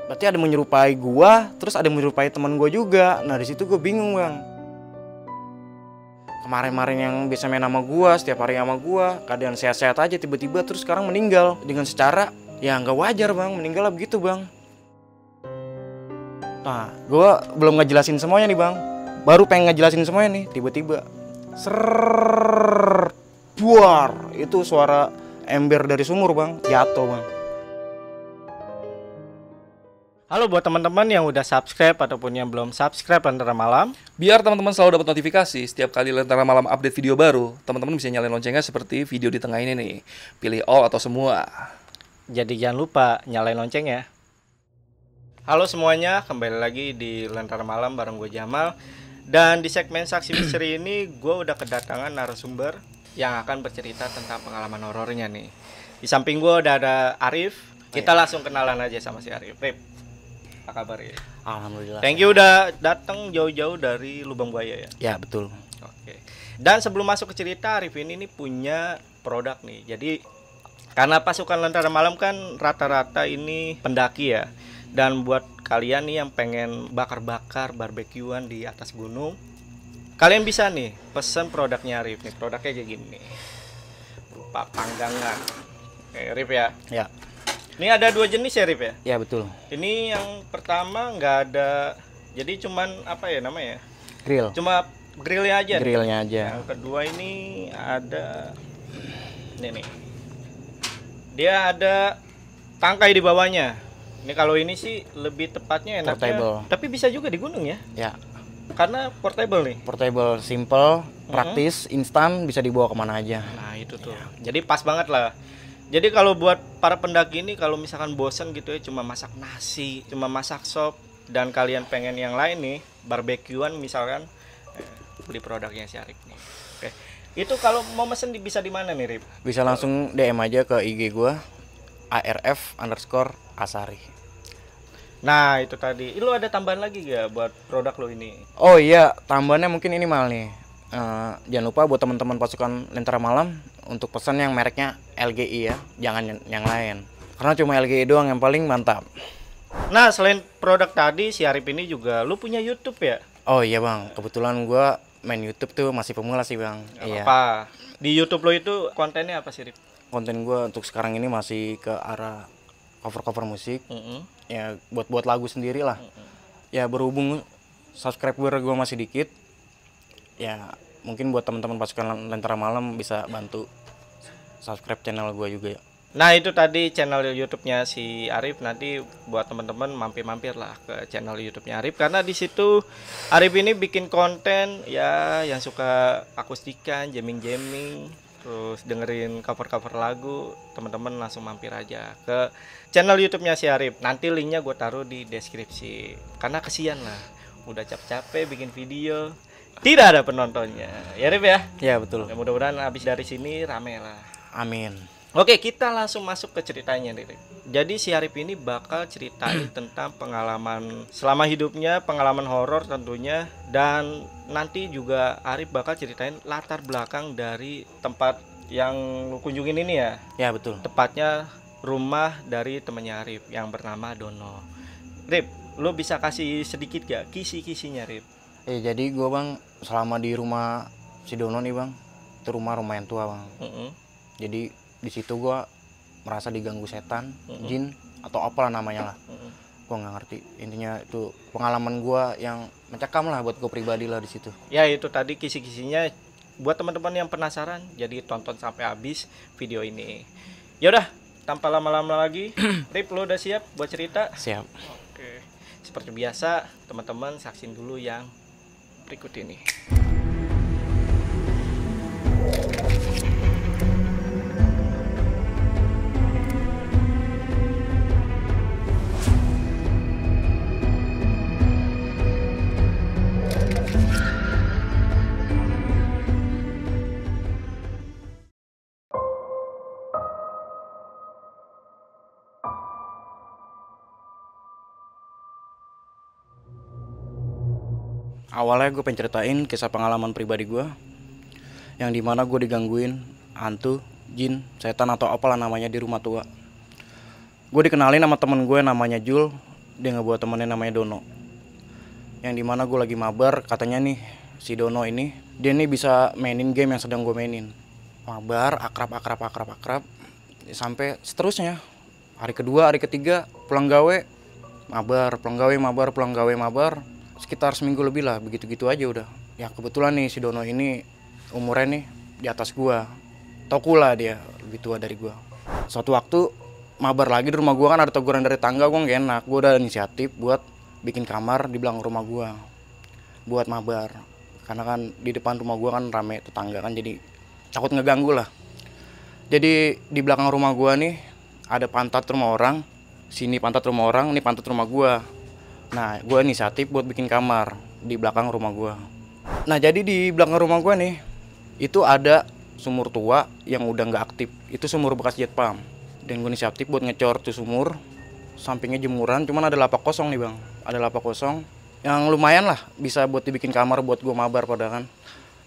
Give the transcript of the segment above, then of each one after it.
berarti ada menyerupai gua, terus ada menyerupai teman gua juga. Nah di situ gua bingung bang. Kemarin-kemarin yang bisa main sama gua, setiap hari sama gua, keadaan sehat-sehat aja, tiba-tiba terus sekarang meninggal dengan secara ya nggak wajar bang, meninggal begitu bang. Nah gua belum ngejelasin semuanya nih bang, baru pengen ngejelasin semuanya nih, tiba-tiba ser buar, itu suara ember dari sumur bang, jatuh bang. Halo buat teman-teman yang udah subscribe ataupun yang belum subscribe Lentera Malam. Biar teman-teman selalu dapat notifikasi setiap kali Lentera Malam update video baru, teman-teman bisa nyalain loncengnya seperti video di tengah ini nih. Pilih all atau semua. Jadi jangan lupa nyalain lonceng ya. Halo semuanya, kembali lagi di Lentera Malam bareng gue Jamal. Dan di segmen Saksi Misteri ini gue udah kedatangan narasumber yang akan bercerita tentang pengalaman horornya nih. Di samping gue udah ada Arif. Kita langsung kenalan aja sama si Arif. Rip, apa kabar ya? Alhamdulillah. Thank you udah datang jauh-jauh dari Lubang Buaya ya. Ya betul. Oke. Dan sebelum masuk ke cerita, Arif ini nih punya produk nih. Jadi karena pasukan Lentera Malam kan rata-rata ini pendaki ya. Dan buat kalian nih yang pengen bakar-bakar barbekyuan di atas gunung, kalian bisa nih pesen produknya Arif nih. Produknya kayak gini nih, berupa panggangan. Oke, Arif ya. Ya. Ini ada dua jenis ya Rip ya? Ya betul. Ini yang pertama nggak ada, jadi cuman apa ya namanya? Grill. Cuma grillnya aja. Grillnya aja. Yang kedua ini ada, ini nih. Dia ada tangkai di bawahnya. Ini kalau ini sih lebih tepatnya enaknya. Portable. Tapi bisa juga di gunung ya? Ya. Karena portable nih. Portable, simple, praktis, instan, bisa dibawa kemana aja. Nah itu tuh. Jadi pas banget lah. Jadi kalau buat para pendaki ini kalau misalkan bosan gitu ya cuma masak nasi, cuma masak sop, dan kalian pengen yang lain nih, barbekyuan misalkan, beli produknya si Arif nih. Oke. Itu kalau mau mesen bisa di mana nih Rip? Bisa langsung DM aja ke IG gua ARF_Asari. Nah itu tadi. Lu ada tambahan lagi gak buat produk lo ini? Oh iya, tambahannya mungkin ini mal nih. Jangan lupa buat teman-teman pasukan Lentera Malam untuk pesan yang mereknya LGI ya, jangan yang lain. Karena cuma LGI doang yang paling mantap. Nah selain produk tadi, si Arif ini juga lu punya YouTube ya? Oh iya bang, kebetulan gua main YouTube tuh masih pemula sih bang. Iya. Apa? Di YouTube lo itu kontennya apa sih Rif? Konten gua untuk sekarang ini masih ke arah cover-cover musik. Ya buat lagu sendiri lah. Ya berhubung subscriber gua masih dikit, ya mungkin buat teman-teman pasukan Lentera Malam bisa bantu subscribe channel gue juga ya. Nah itu tadi channel YouTube-nya si Arif. Nanti buat teman-teman mampir-mampir lah ke channel YouTube-nya Arif, karena di situ Arif ini bikin konten ya yang suka akustikan, jamming-jamming, terus dengerin cover-cover lagu. Teman-teman langsung mampir aja ke channel YouTube-nya si Arif. Nanti linknya gue taruh di deskripsi, karena kesian lah udah capek-capek bikin video tidak ada penontonnya, ya Rip ya? Ya betul. Ya, mudah-mudahan habis dari sini rame lah. Amin. Oke, kita langsung masuk ke ceritanya nih Rip. Jadi si Arif ini bakal ceritain tentang pengalaman selama hidupnya, pengalaman horor tentunya. Dan nanti juga Arif bakal ceritain latar belakang dari tempat yang lu kunjungin ini ya. Ya betul. Tepatnya rumah dari temannya Arif yang bernama Dono. Rip, lu bisa kasih sedikit gak kisi-kisinya Rip? Jadi gue bang selama di rumah si Dono nih bang, itu rumah yang tua bang. Jadi di situ gue merasa diganggu setan, jin atau apalah namanya lah. Gue nggak ngerti. Intinya itu pengalaman gue yang mencekam lah buat gue pribadi lah di situ. Ya itu tadi kisi-kisinya. Buat teman-teman yang penasaran, jadi tonton sampai habis video ini. Yaudah, tanpa lama-lama lagi, Rip lo udah siap buat cerita? Siap. Oke. Seperti biasa, teman-teman saksin dulu yang berikut ini. Awalnya gue pengen ceritain kisah pengalaman pribadi gue, yang dimana gue digangguin hantu, jin, setan atau apalah namanya di rumah tua. Gue dikenalin sama temen gue namanya Jul. dia ngebawa temennya namanya Dono. Yang dimana gue lagi mabar, katanya nih si Dono ini, dia nih bisa mainin game yang sedang gue mainin. Mabar, akrab, sampai seterusnya. Hari kedua, hari ketiga, pulang gawe, mabar. Sekitar seminggu lebih lah, begitu-gitu aja udah. Ya kebetulan nih si Dono ini umurnya nih di atas gue. Toku lah dia, lebih tua dari gue. Suatu waktu, mabar lagi di rumah gue kan ada teguran dari tangga, gue gak enak. Gue udah inisiatif buat bikin kamar di belakang rumah gue buat mabar, karena kan di depan rumah gue kan rame tetangga kan, jadi takut ngeganggu lah. Jadi di belakang rumah gue nih ada pantat rumah orang, sini pantat rumah orang, ini pantat rumah gue. Nah gue inisiatif buat bikin kamar di belakang rumah gue. Nah jadi di belakang rumah gue nih itu ada sumur tua yang udah nggak aktif, itu sumur bekas jet pump. Dan gue inisiatif buat ngecor tuh sumur, sampingnya jemuran, cuman ada lapak kosong nih bang, ada lapak kosong yang lumayan lah bisa buat dibikin kamar buat gue mabar pada kan.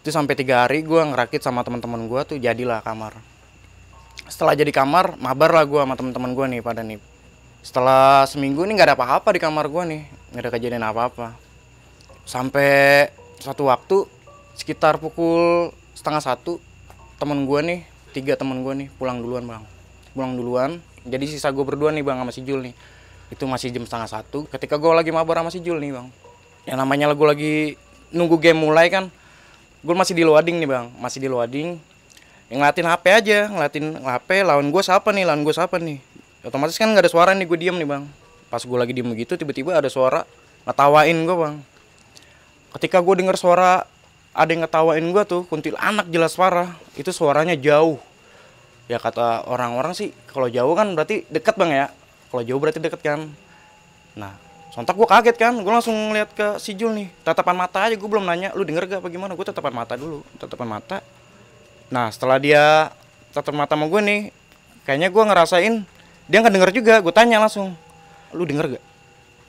Itu sampai 3 hari gue ngerakit sama teman-teman gue tuh jadilah kamar. Setelah jadi kamar, mabar lah gue sama teman-teman gue nih pada nih. Setelah seminggu nih nggak ada apa-apa di kamar gue nih, nggak ada kejadian apa-apa. Sampai suatu waktu sekitar pukul 12:30 teman gue nih, 3 teman gue nih pulang duluan bang, pulang duluan. Jadi sisa gue berdua nih bang sama si Jul nih. Itu masih jam 12:30 ketika gue lagi mabar sama si Jul nih bang. Yang namanya gue lagi nunggu game mulai kan, gue masih di loading nih bang, masih di loading. Ngeliatin HP aja, ngeliatin HP, lawan gue siapa nih. Otomatis kan gak ada suara nih, gue diem nih bang. Pas gue lagi diem begitu, tiba-tiba ada suara ngetawain gue bang. Ketika gue denger suara ada yang ngetawain gue tuh, kuntilanak jelas suara. Itu suaranya jauh. Ya kata orang-orang sih kalau jauh kan berarti deket bang ya. Kalau jauh berarti deket kan. Nah sontak gue kaget kan, gue langsung ngeliat ke si Jul nih. Tatapan mata aja, gue belum nanya lu denger gak apa gimana. Gue tatapan mata dulu, tatapan mata. Nah setelah dia tatapan mata sama gue nih, kayaknya gue ngerasain dia gak denger juga. Gue tanya langsung, lu denger gak?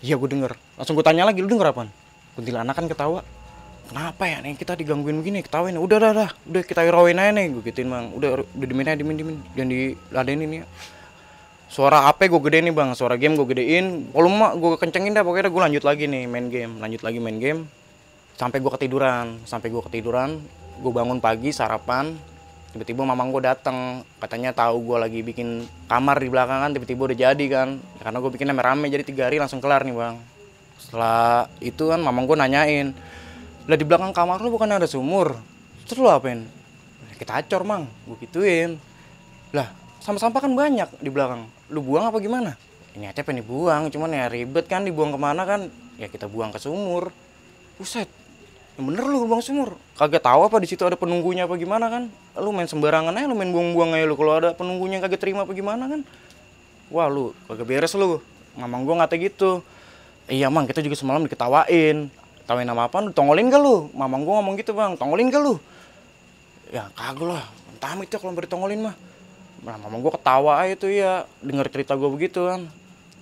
Iya gue denger. Langsung gue tanya lagi, lu denger apaan? Kuntilanak kan ketawa. Kenapa ya nih kita digangguin begini, ketawain. Udah kita hirauin aja nih, gue gituin bang. Udah dimin aja, dimin. Jangan diladenin ya. Suara HP gue gedein nih bang, suara game gue gedein. Volume gue kencengin dah, pokoknya gue lanjut lagi nih main game. Sampai gue ketiduran. Gue bangun pagi, sarapan. Tiba-tiba mamang gue datang, katanya tahu gue lagi bikin kamar di belakangan. Tiba-tiba udah jadi kan, ya, karena gue bikin rame-rame, jadi 3 hari langsung kelar nih bang. Setelah itu kan mamang gue nanyain, lah di belakang kamar lu bukan ada sumur, terus lu apain? Kita acor mang, gue gituin. Lah sampah-sampah kan banyak di belakang, lu buang apa gimana? Ini aja pengen dibuang, cuman ya ribet kan, dibuang kemana kan? Ya kita buang ke sumur. Buset, yang bener lu buang sumur, kagak tahu apa di situ ada penunggunya apa gimana kan? Lu main sembarangan aja, lu main buang-buang aja lu, kalau ada penunggunya kagak terima apa gimana kan? Wah lu kagak beres lu. Mamang gue ngata gitu. Iya mang, kita juga semalam diketawain. Tawain nama apa? Lu tongolin gak lu? Mamang gue ngomong gitu bang, tongolin gak lu? Ya kagak lah, entah itu kalau ditongolin mah. Nah mamang gue ketawa aja tuh ya, denger cerita gue begitu kan.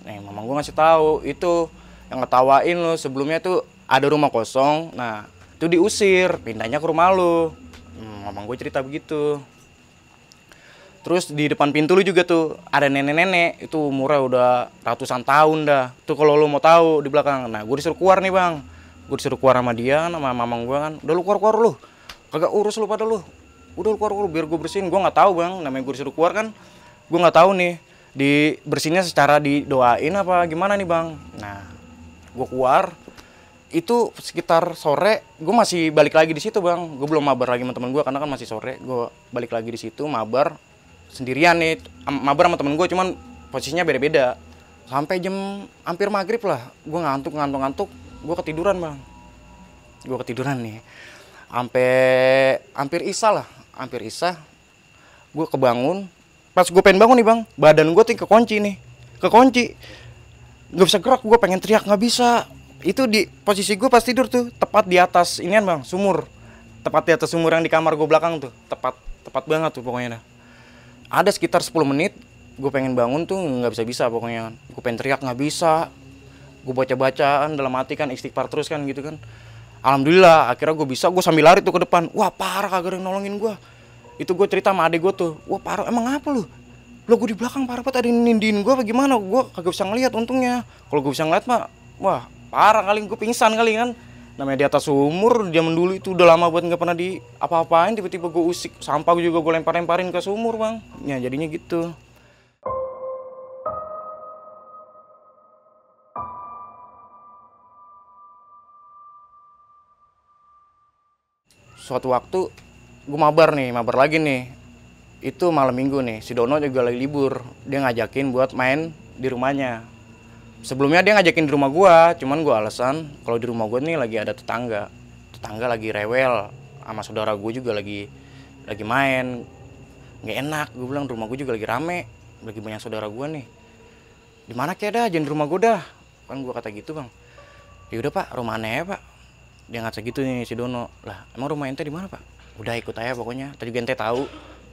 Mamang gue ngasih tahu itu yang ngetawain lu sebelumnya tuh ada rumah kosong. Nah itu diusir, pindahnya ke rumah lu. Mamang gue cerita begitu. Terus di depan pintu lu juga tuh ada nenek-nenek, itu umurnya udah ratusan tahun dah. Tuh kalau lu mau tahu di belakang. Nah gue disuruh keluar nih bang. Gue disuruh keluar sama dia, sama mamang gue kan. Udah lu keluar lu, kagak urus lu pada lu. Udah lu keluar biar gue bersihin. Gue nggak tahu bang, namanya gue disuruh keluar kan. Gue nggak tahu nih di bersihnya secara didoain apa gimana nih bang. Nah gue keluar, itu sekitar sore. Gue masih balik lagi di situ bang. Gue belum mabar lagi sama temen gue karena kan masih sore. Gue balik lagi di situ mabar sendirian nih, mabar sama temen gue, cuman posisinya beda-beda. Sampai jam hampir maghrib lah, gue ngantuk, gue ketiduran bang. Gue ketiduran nih, sampai hampir isya, gue kebangun. Pas gue pengen bangun nih bang, badan gue tuh kekunci, nggak bisa gerak. Gue pengen teriak nggak bisa. Itu di posisi gue pas tidur tuh, tepat di atas inian bang, sumur, tepat di atas sumur yang di kamar gue belakang tuh, tepat banget tuh pokoknya dah. Ada sekitar 10 menit gue pengen bangun tuh nggak bisa pokoknya. Gue pengen teriak nggak bisa. Gue baca-bacaan dalam hati kan, istighfar terus kan gitu kan. Alhamdulillah akhirnya gue bisa. Gue sambil lari tuh ke depan. Wah parah, kagak ada yang nolongin gue. Itu gue cerita sama adek gue tuh. Wah parah, emang apa lu Lo gue di belakang parah banget, ada yang nindiin gue apa gimana, gue kagak bisa ngeliat untungnya. Kalau gue bisa ngeliat mah, wah parah kali, gue pingsan kali kan. Namanya di atas sumur, zaman dulu itu udah lama buat nggak pernah di apa-apain, tiba-tiba gue usik, sampah juga gue lempar-lemparin ke sumur bang. Ya jadinya gitu. Suatu waktu gue mabar lagi nih. Itu malam minggu nih, si Dono juga lagi libur. Dia ngajakin buat main di rumahnya. Sebelumnya dia ngajakin di rumah gua, cuman gua alasan kalau di rumah gua nih lagi ada tetangga lagi rewel, sama saudara gua juga lagi main. Nggak enak, gua bilang rumah gua juga lagi rame, lagi banyak saudara gua nih. Di mana kayak dah, jangan di rumah gua dah. Kan gua kata gitu bang. Ya udah pak, rumah aneh ya pak. Dia ngaca gitu nih si Dono. Lah emang rumah ente di mana pak? Udah ikut aja pokoknya. Tadi ente tahu.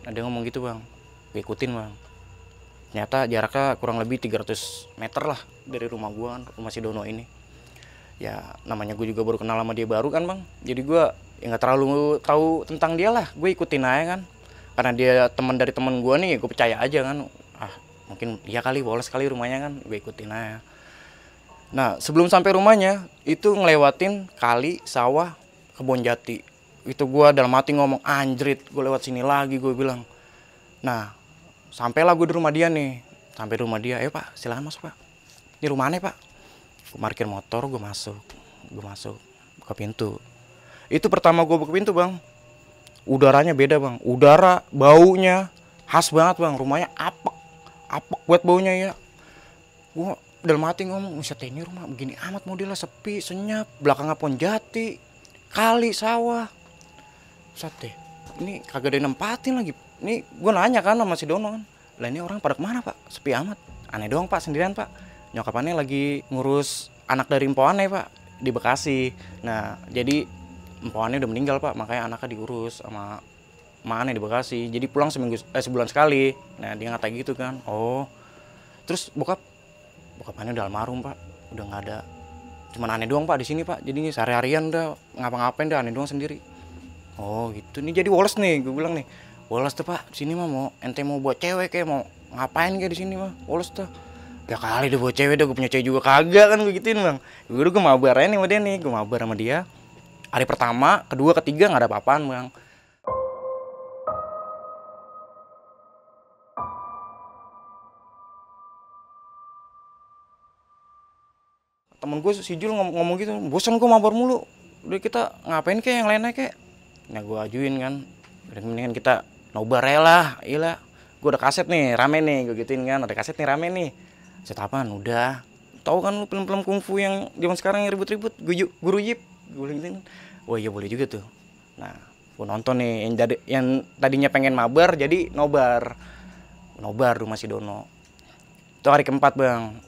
Nah, dia ngomong gitu bang. Gue ikutin bang. Ternyata jaraknya kurang lebih 300 meter lah dari rumah gua kan, rumah si Dono ini. Ya namanya gue juga baru kenal sama dia baru kan bang. Jadi gue ya nggak terlalu tahu tentang dia lah. Gue ikutin aja kan. Karena dia teman dari teman gue nih, gue percaya aja kan. Ah mungkin iya kali, bolos kali rumahnya kan. Gue ikutin aja. Nah sebelum sampai rumahnya itu ngelewatin kali, sawah, kebun jati. Itu gue dalam hati ngomong anjrit, gue lewat sini lagi gue bilang. Nah sampailah gue di rumah dia nih. Sampai rumah dia, ayo pak silakan masuk pak. Ini rumah aneh pak. Gue parkir motor, gue masuk, buka pintu. Itu pertama gue buka pintu bang, udaranya beda bang, udara baunya khas banget bang, rumahnya apek buat baunya ya. Gue dalam hati ngomong, buset ini rumah begini amat modelnya, sepi, senyap, belakangnya pohon jati, kali, sawah. Buset deh, ini kagak ada yang nempatin lagi. Ini gue nanya kan sama si Dono kan, lah ini orang pada kemana pak, sepi amat. Aneh doang pak, sendirian pak. Nyokapannya lagi ngurus anak dari empoannya pak, di Bekasi. Nah jadi empoannya udah meninggal pak, makanya anaknya diurus sama aneh di Bekasi. Jadi pulang sebulan sekali. Nah dia ngata gitu kan. Oh terus bokapannya udah almarhum pak, udah nggak ada. Cuman aneh doang pak di sini pak. Jadi sehari-harian udah ngapa-ngapain dah aneh doang sendiri. Oh gitu nih, jadi woles nih, gue bilang nih woles tuh pak. Di sini mah mau ente mau buat cewek kayak mau ngapain kayak di sini mah woles tuh. Ya kali deh buat cewek dah, gue punya cewek juga kagak kan gue gituin bang. Gue mabar aja nih sama dia nih, gue mabar sama dia. Hari pertama, kedua, ketiga nggak ada apa-apaan bang. Temen gue si Jul ngomong gitu, bosan gue mabar mulu. Udah kita ngapain kayak yang lainnya kayak. Nah gue ajuin kan, mendingan kita nobar ya lah, iyalah. Gue ada kaset nih, rame nih, gue gituin kan, ada kaset nih rame nih. Set apaan? Udah. Tahu kan lu film-film kungfu yang zaman sekarang yang ribut-ribut, Guru Yip. Gue gituin. Oh iya boleh juga tuh. Nah, gue nonton nih yang tadinya pengen mabar jadi nobar rumah si Dono. Itu hari keempat bang.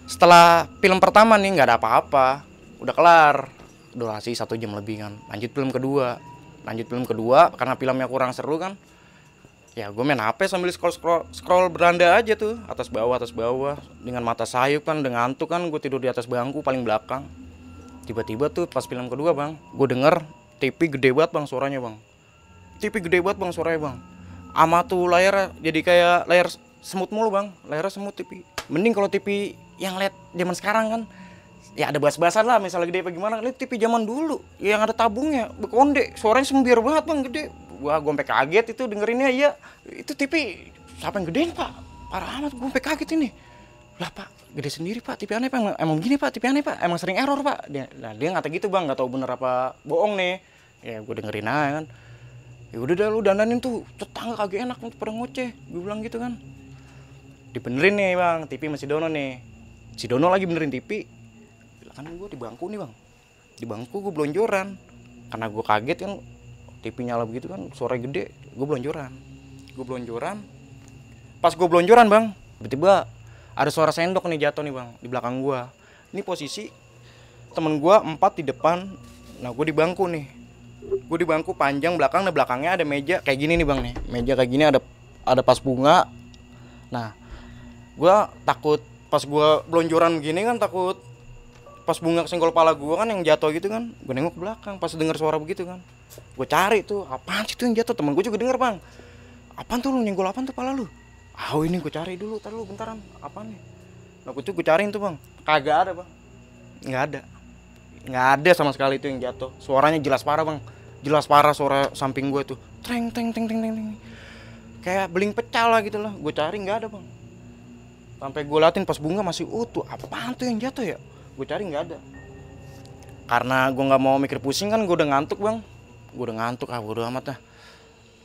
Setelah film pertama nih nggak ada apa-apa, udah kelar. Durasi 1 jam lebih kan. Lanjut film kedua karena filmnya kurang seru kan. Ya gue main HP sambil scroll beranda aja tuh, atas bawah dengan mata sayup kan, dengan ngantuk kan. Gue tidur di atas bangku paling belakang. Tiba-tiba tuh pas film kedua bang, gue denger TV gede banget bang suaranya bang. Ama tuh layar jadi kayak layar semut mulu bang, layarnya semut TV. Mending kalau TV yang LED zaman sekarang kan, ya ada bas-basan lah misalnya gede apa gimana. Ini TV zaman dulu yang ada tabungnya, bekonde, suaranya sembiar banget bang, gede. Wah gue sampai kaget itu dengerinnya. Ya itu TV siapa yang gedein pak, parah amat. Gue sampai kaget ini. Lah pak gede sendiri pak, TV aneh pak, emang gini pak, TV aneh pak, emang sering error pak. Dia ngata gitu bang, nggak tahu bener apa bohong nih. Ya gue dengerin aja kan. Ya udah dah lu dandanin tuh, tetangga kagak enak pada ngoceh, gue bilang gitu kan. Dibenerin nih bang, TV masih Dono nih. Si Dono lagi benerin TV. Kan gue di bangku nih bang, di bangku gue belonjoran. Karena gue kaget kan, TV nyala begitu kan, suara gede, gue belonjoran. Pas gue belonjoran bang, tiba-tiba ada suara sendok nih jatuh nih bang, di belakang gue. Ini posisi temen gue 4 di depan, nah gue di bangku nih. Gue di bangku panjang belakang, nah belakangnya ada meja kayak gini nih bang nih. Meja kayak gini ada pas bunga. Nah, gue takut pas gue belonjoran begini kan, takut pas bunga kesenggol kepala gue kan yang jatuh gitu kan. Gue nengok ke belakang pas denger suara begitu kan. Gue cari tuh, apaan sih tuh yang jatuh? Temen gue juga denger bang. Apaan tuh lu, nyenggol apaan tuh kepala lu? Ini gue cari dulu, tar lu bentaran, apa nih? Nah gue cariin tuh bang, kagak ada bang, nggak ada sama sekali itu yang jatuh. Suaranya jelas parah bang, jelas parah suara samping gue tuh, treng teng teng teng teng, kayak beling pecah lah gitu lah. Gue cari nggak ada bang, sampai gue liatin pas bunga masih utuh. Apaan tuh yang jatuh ya? Gue cari nggak ada. Karena gue nggak mau mikir pusing kan, gue udah ngantuk bang, bodo amat dah.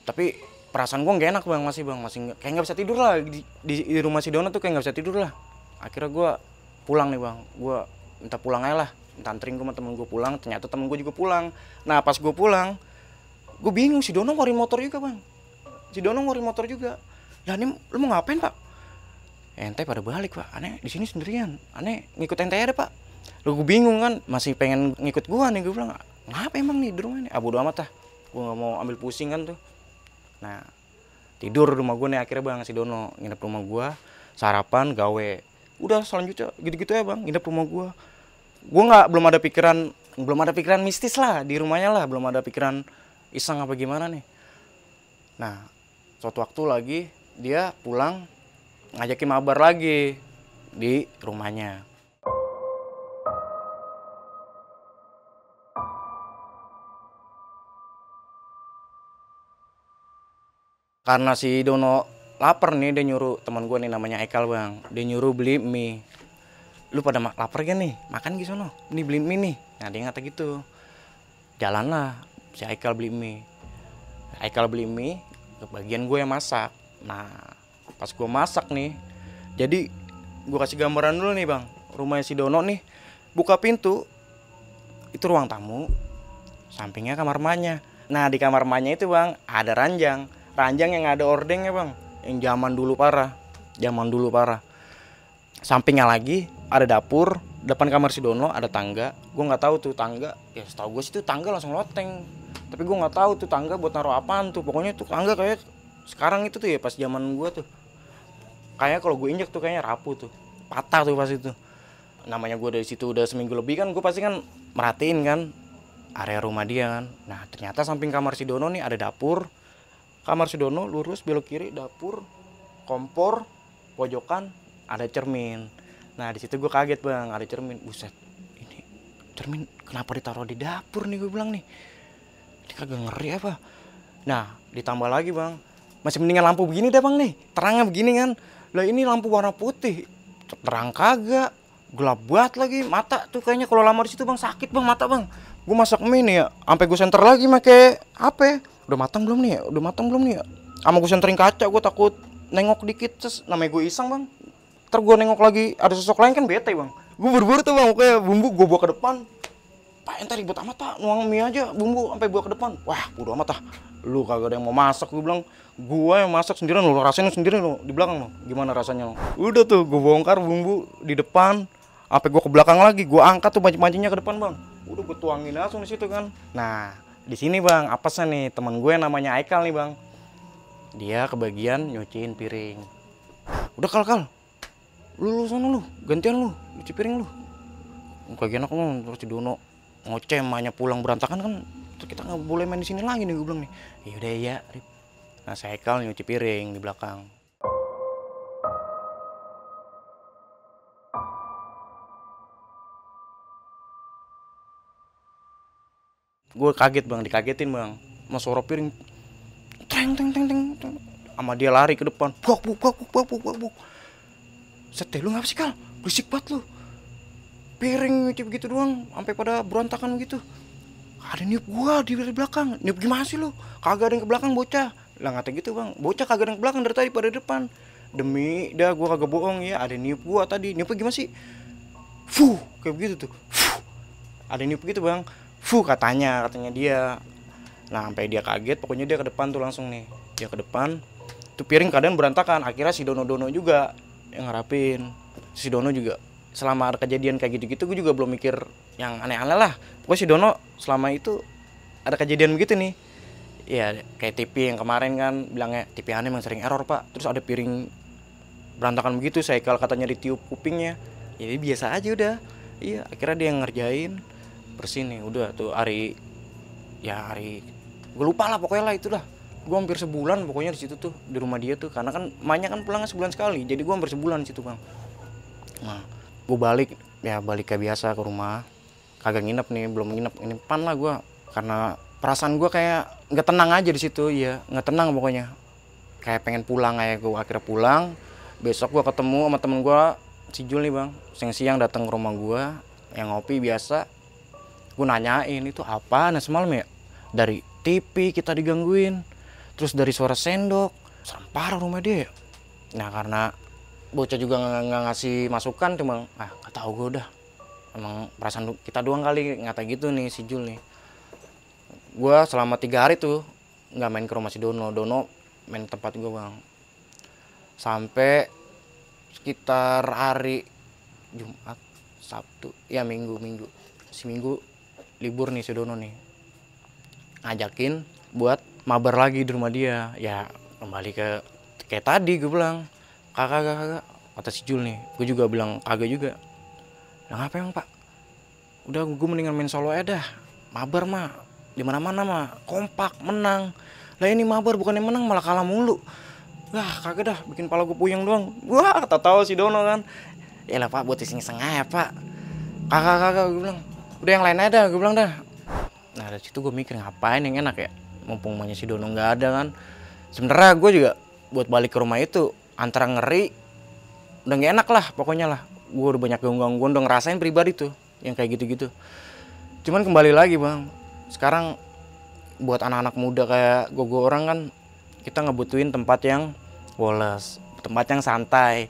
Tapi perasaan gue nggak enak bang, masih kayak nggak bisa tidur lah di rumah si Dono tuh, kayak nggak bisa tidur lah. Akhirnya gue pulang nih bang, gue minta pulang aja lah, minta anterin gue sama temen gue pulang. Ternyata temen gue juga pulang. Nah pas gue pulang, gue bingung, si Dono ngeluarin motor juga bang, ya ini lu mau ngapain pak? Ente pada balik pak, aneh di sini sendirian, aneh ngikut ente aja deh pak. Lu gue bingung kan, masih pengen ngikut gue nih. Gue bilang ngapa emang nih di rumah nih? Bodo amat lah, gue nggak mau ambil pusing kan tuh. Nah tidur rumah gue nih akhirnya bang, si Dono nginep rumah gue, sarapan gawe, udah selanjutnya gitu-gitu ya bang, nginep rumah gue. Gue belum ada pikiran mistis lah di rumahnya lah, belum ada pikiran iseng apa gimana nih. Nah suatu waktu lagi dia pulang ngajakin mabar lagi di rumahnya. Karena si Dono lapar nih, dia nyuruh teman gue nih namanya Ekal bang, dia nyuruh beli mie. Lu pada lapar kan nih, makan gitu sono, ini beli mie nih. Nah dia ngata gitu. Jalan lah si Ekal beli mie. Ke bagian gue yang masak. Nah pas gue masak nih, jadi gue kasih gambaran dulu nih bang, rumahnya si Dono nih, buka pintu itu ruang tamu, sampingnya kamar emaknya. Nah di kamar emaknya itu bang ada ranjang yang ada ordengnya bang, yang zaman dulu parah. Sampingnya lagi ada dapur, depan kamar si Dono ada tangga. Gue nggak tahu tuh tangga, ya setahu gue sih tuh tangga langsung loteng, tapi gue nggak tahu tuh tangga buat naruh apaan tuh. Pokoknya tuh tangga kayak sekarang itu tuh ya, pas zaman gue tuh kayak kalau gue injek tuh kayaknya rapuh tuh, patah tuh pas itu. Namanya gue dari situ udah seminggu lebih kan, gue pasti kan merhatiin kan area rumah dia kan. Nah ternyata samping kamar si Dono nih ada dapur. Kamar si Dono lurus belok kiri, dapur, kompor, pojokan ada cermin. Nah di situ gue kaget bang, ada cermin. Buset, ini cermin kenapa ditaruh di dapur nih, gue bilang nih, ini kagak ngeri apa? Nah ditambah lagi bang, masih mendingan lampu begini deh bang nih, terangnya begini kan. Lah ini lampu warna putih, terang kagak, gelap banget lagi. Mata tuh kayaknya kalau lama di situ bang sakit bang mata bang. Gue masak mie nih ya, sampai gue senter lagi make HP. Udah matang belum nih ya? Sama gue senterin kaca, gue takut nengok dikit, terus namanya gue iseng bang. Ntar gue nengok lagi ada sosok lain kan bete bang. Gue buru-buru tuh bang, kayak bumbu gue bawa ke depan. Pak ente ribet amat pak, nuang mie aja bumbu sampai bawa ke depan. Wah bodo amat ah, lu kagak ada yang mau masak. Gue bilang gue yang masak sendirian, lu rasain sendiri lu di belakang lu gimana rasanya lu. Udah tuh gue bongkar bumbu di depan, sampai gue ke belakang lagi, gue angkat tuh pancinya ke depan bang. Udah gue tuangin langsung di situ kan. Nah di sini bang apesnya nih, teman gue namanya Aikal nih bang, dia kebagian nyuciin piring. Udah kal lu sana lu gantian lu nyuci piring lu, kagak enak lu. Terus si Dono ngoceh emaknya pulang berantakan kan, terus kita nggak boleh main di sini lagi nih, gue bilang nih. Ya udah ya Rip. Nah si Aikal nyuci piring di belakang. Gue kaget bang, dikagetin bang, sama suara piring, teng teng teng teng, sama dia lari ke depan, buk. Set lu ngapa sih Kal? Berisik banget lu. Piring nyuci begitu doang, sampai pada berantakan begitu. Ada niup gua di belakang. Niup gimana sih lu? Kagak ada yang ke belakang bocah. Lah ngata gitu bang, bocah kagak ada yang ke belakang dari tadi pada depan. Demi dah gua kagak bohong ya, ada niup gua tadi. Niupnya gimana sih? Fuh, kayak begitu tuh. Fuh. Ada niup gitu bang. Fuh katanya dia. Nah sampai dia kaget, pokoknya dia ke depan tuh langsung nih. Dia ke depan, tuh piring keadaan berantakan. Akhirnya si Dono juga yang ngerapin. Si Dono juga selama ada kejadian kayak gitu-gitu, gue juga belum mikir yang aneh-aneh lah. Pokoknya si Dono selama itu ada kejadian begitu nih. Ya kayak TV yang kemarin kan bilangnya TV aneh emang sering error pak. Terus ada piring berantakan begitu, saya kalau katanya ditiup kupingnya. Jadi biasa aja udah. Iya akhirnya dia yang ngerjain bersih nih. Udah tuh hari gue lupa lah pokoknya lah itulah. gue hampir sebulan pokoknya di situ tuh, di rumah dia tuh, karena kan emaknya kan pulangnya sebulan sekali, jadi gue hampir sebulan di situ bang. Nah gue balik kayak biasa ke rumah, kagak nginep nih, belum nginep, ini pan lah gue, karena perasaan gue kayak nggak tenang aja di situ, ya nggak tenang pokoknya, kayak pengen pulang aja. Gue akhirnya pulang. Besok gue ketemu sama temen gue si Jul nih bang, siang-siang datang ke rumah gue yang ngopi biasa. Gue nanyain itu apa, nah semalam ya dari TV kita digangguin, terus dari suara sendok, serem parah rumah dia ya. Nah karena bocah juga nggak ngasih masukan tuh bang, nggak tahu gue udah, emang perasaan kita doang kali ngata gitu nih si Jul nih. Gue selama 3 hari tuh nggak main ke rumah si Dono main tempat gue bang, sampai sekitar hari Jumat, Sabtu, ya Minggu si Minggu libur nih si Dono nih ngajakin buat mabar lagi di rumah dia. Ya kembali ke kayak tadi gue bilang kagak kata si Jul nih. Gue juga bilang kagak juga. Nah ngapa emang pak, udah gue mendingan main solo aja dah, mabar mah di mana-mana mah kompak menang. Lah ini mabar bukannya menang malah kalah mulu. Wah kagak dah, bikin pala gue puyeng doang. Wah tahu si Dono kan, ya lah pak buat iseng-iseng aja pak. Kagak gue bilang, udah yang lain aja gue bilang dah. Nah dari situ gue mikir ngapain yang enak ya, mumpung mamanya si Dono nggak ada kan. Sebenarnya gue juga buat balik ke rumah itu antara ngeri, udah nggak enak lah pokoknya lah. Gue udah banyak gangguan, gue udah ngerasain pribadi tuh yang kayak gitu-gitu. Cuman kembali lagi bang, sekarang buat anak-anak muda kayak gue orang kan, kita ngebutuhin tempat yang woles, tempat yang santai,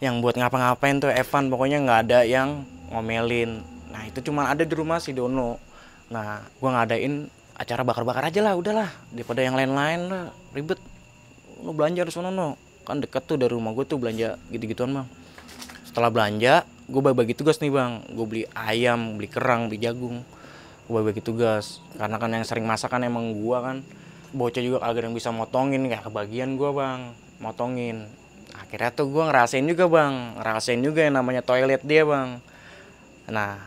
yang buat ngapa-ngapain tuh Evan, pokoknya nggak ada yang ngomelin. Nah itu cuma ada di rumah si Dono. Nah gue ngadain acara bakar-bakar aja lah, udahlah daripada yang lain-lain lah ribet. Lo belanja di sana no, kan deket tuh dari rumah gue tuh belanja gitu-gituan bang. Setelah belanja gue bagi tugas nih bang, gue beli ayam, beli kerang, beli jagung, gue bagi tugas. Karena kan yang sering masak kan emang gue kan, bocah juga kagak yang bisa motongin, kayak kebagian gue bang motongin. Akhirnya tuh gue ngerasain juga yang namanya toilet dia bang. Nah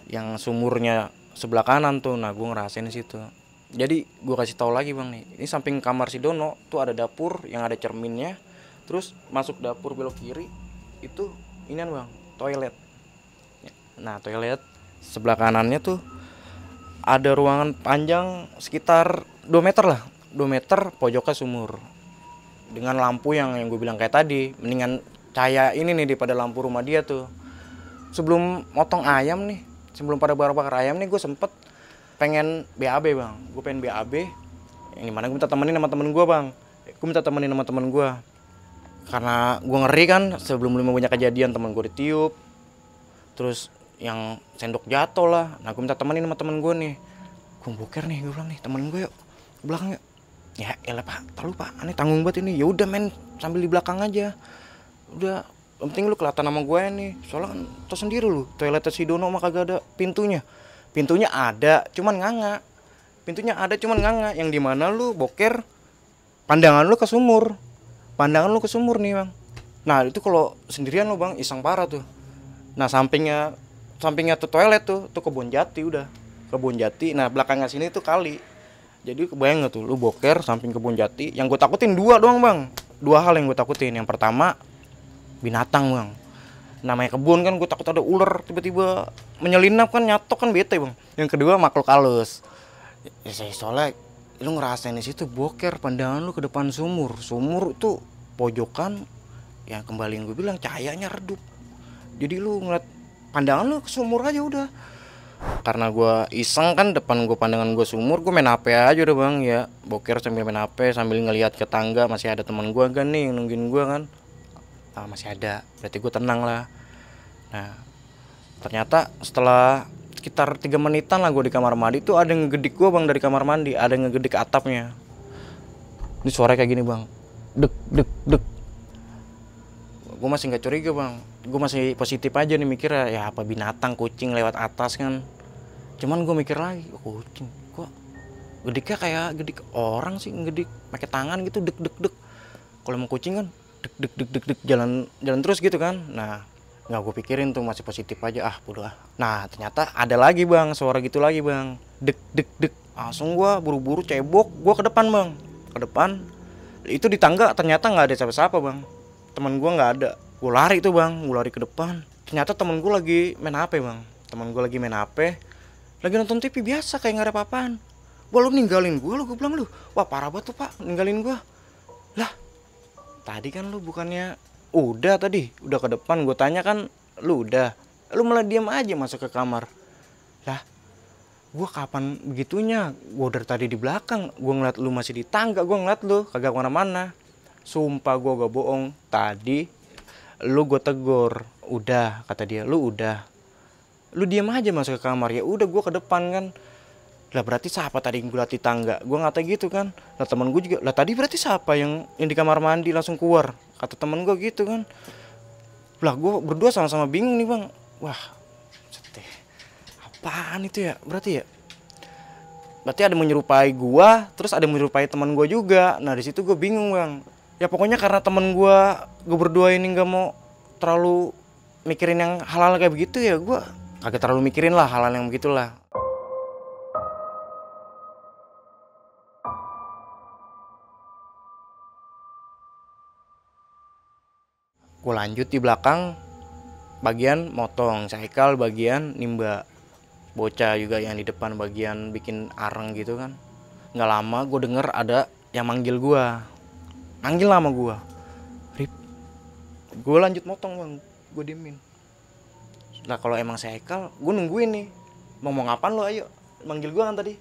yang sumurnya sebelah kanan tuh, nah gue ngerasain di situ. Jadi gue kasih tahu lagi bang nih, ini samping kamar si Dono tuh ada dapur yang ada cerminnya, terus masuk dapur belok kiri itu inian bang, toilet. Nah toilet sebelah kanannya tuh ada ruangan panjang sekitar 2 meter lah, 2 meter pojoknya sumur. Dengan lampu yang gue bilang kayak tadi, mendingan cahaya ini nih daripada lampu rumah dia tuh. Sebelum motong ayam nih, sebelum pada bakar ayam nih, gue sempet pengen BAB bang. Gue pengen BAB, yang dimana gue minta temenin sama temen gue bang. Gue minta temenin sama temen gue, karena gue ngeri kan sebelum banyak kejadian temen gue ditiup, terus yang sendok jatuh lah. Nah gue minta temenin sama temen gue nih, gue boker nih, gue bilang nih temen gue yuk ke belakang yuk. Ya elah pak, tahu pak, aneh tanggung banget ini. Ya udah men, sambil di belakang aja. Udah, yang penting lu kelihatan sama gue nih. Soalnya kan tau sendiri lu, toilet si Dono mah kagak ada pintunya. Pintunya ada, cuman nganga. Yang dimana lu boker, pandangan lu ke sumur. Nih bang. Nah itu kalau sendirian lu bang, iseng parah tuh. Nah sampingnya tuh toilet tuh kebun jati udah. Kebun jati, nah belakangnya sini tuh kali. Jadi kebayang gak tuh lu boker samping kebun jati. Yang gue takutin 2 doang bang. 2 hal yang gue takutin. Yang pertama binatang bang, namanya kebun kan, gue takut ada ular tiba-tiba menyelinap kan, nyatok kan bete bang. Yang kedua makhluk halus. Ya saya soalnya lu ngerasain di situ boker, pandangan lu ke depan sumur itu pojokan, ya kembali yang gue bilang cahayanya redup. Jadi lu ngeliat pandangan lu ke sumur aja udah. Karena gue iseng kan, depan gue pandangan gue sumur, gue main HP aja udah bang. Ya boker sambil main HP, sambil ngelihat ke tangga, masih ada teman gue kan nih nungguin gue kan. Masih ada, berarti gue tenang lah. Nah ternyata setelah sekitar 3 menitan lah gue di kamar mandi tuh ada yang ngegedik gue bang dari kamar mandi, ada yang ngegedik atapnya. Ini suara kayak gini bang, dek dek dek. Gue masih nggak curiga bang, gue masih positif aja nih mikirnya, ya apa binatang, kucing lewat atas kan. Cuman gue mikir lagi, kucing kok gediknya kayak gedik orang sih, ngegedik pakai tangan gitu, dek dek dek. Kalau mau kucing kan dek dek dek dek jalan terus gitu kan. Nah nggak gue pikirin tuh, masih positif aja, bodo ah. Nah ternyata ada lagi bang, suara gitu lagi bang, dek dek dek. Langsung gue buru-buru cebok gue ke depan bang, ke depan. Itu di tangga ternyata nggak ada siapa-siapa bang. Teman gue nggak ada. Gue lari tuh bang, gue lari ke depan. Ternyata teman gue lagi main HP bang. Teman gue lagi main HP, lagi nonton TV biasa kayak nggak ada apa-apaan. Wah lu ninggalin gue bilang lu. Wah parah banget tuh pak, ninggalin gue. Lah, tadi kan lu bukannya udah ke depan. Gue tanya kan, lu udah. Lu malah diam aja masuk ke kamar. Lah, gue kapan begitunya? Gue dari tadi di belakang, gue ngeliat lu masih di tangga, gue ngeliat lu kagak kemana-mana. Sumpah gue gak bohong, tadi lu gue tegur, udah kata dia, lu udah, lu diam aja masuk ke kamar. Ya udah gue ke depan kan. Lah berarti siapa tadi yang gue liat di tangga? Gue ngata gitu kan. Lah temen gue juga, lah tadi berarti siapa yang di kamar mandi langsung keluar? Kata temen gue gitu kan. Lah gue berdua sama-sama bingung nih bang. Wah, seteh. Apaan itu ya? Berarti ada menyerupai gua, terus ada menyerupai teman gua juga. Nah, di situ gua bingung, Bang. Ya pokoknya karena teman gua berdua ini nggak mau terlalu mikirin yang hal-hal kayak begitu ya, gua kagak terlalu mikirin lah hal-hal yang begitulah. Gua lanjut di belakang bagian motong, Haikal bagian nimba. Bocah juga yang di depan bagian bikin areng gitu kan. Nggak lama gue denger ada yang manggil gue. Manggil nama gue, Rip. Gue lanjut motong bang, gue diemin. Nah kalau emang si Haikal, gue nungguin nih. Mau apaan lo, ayo. Manggil gue kan tadi.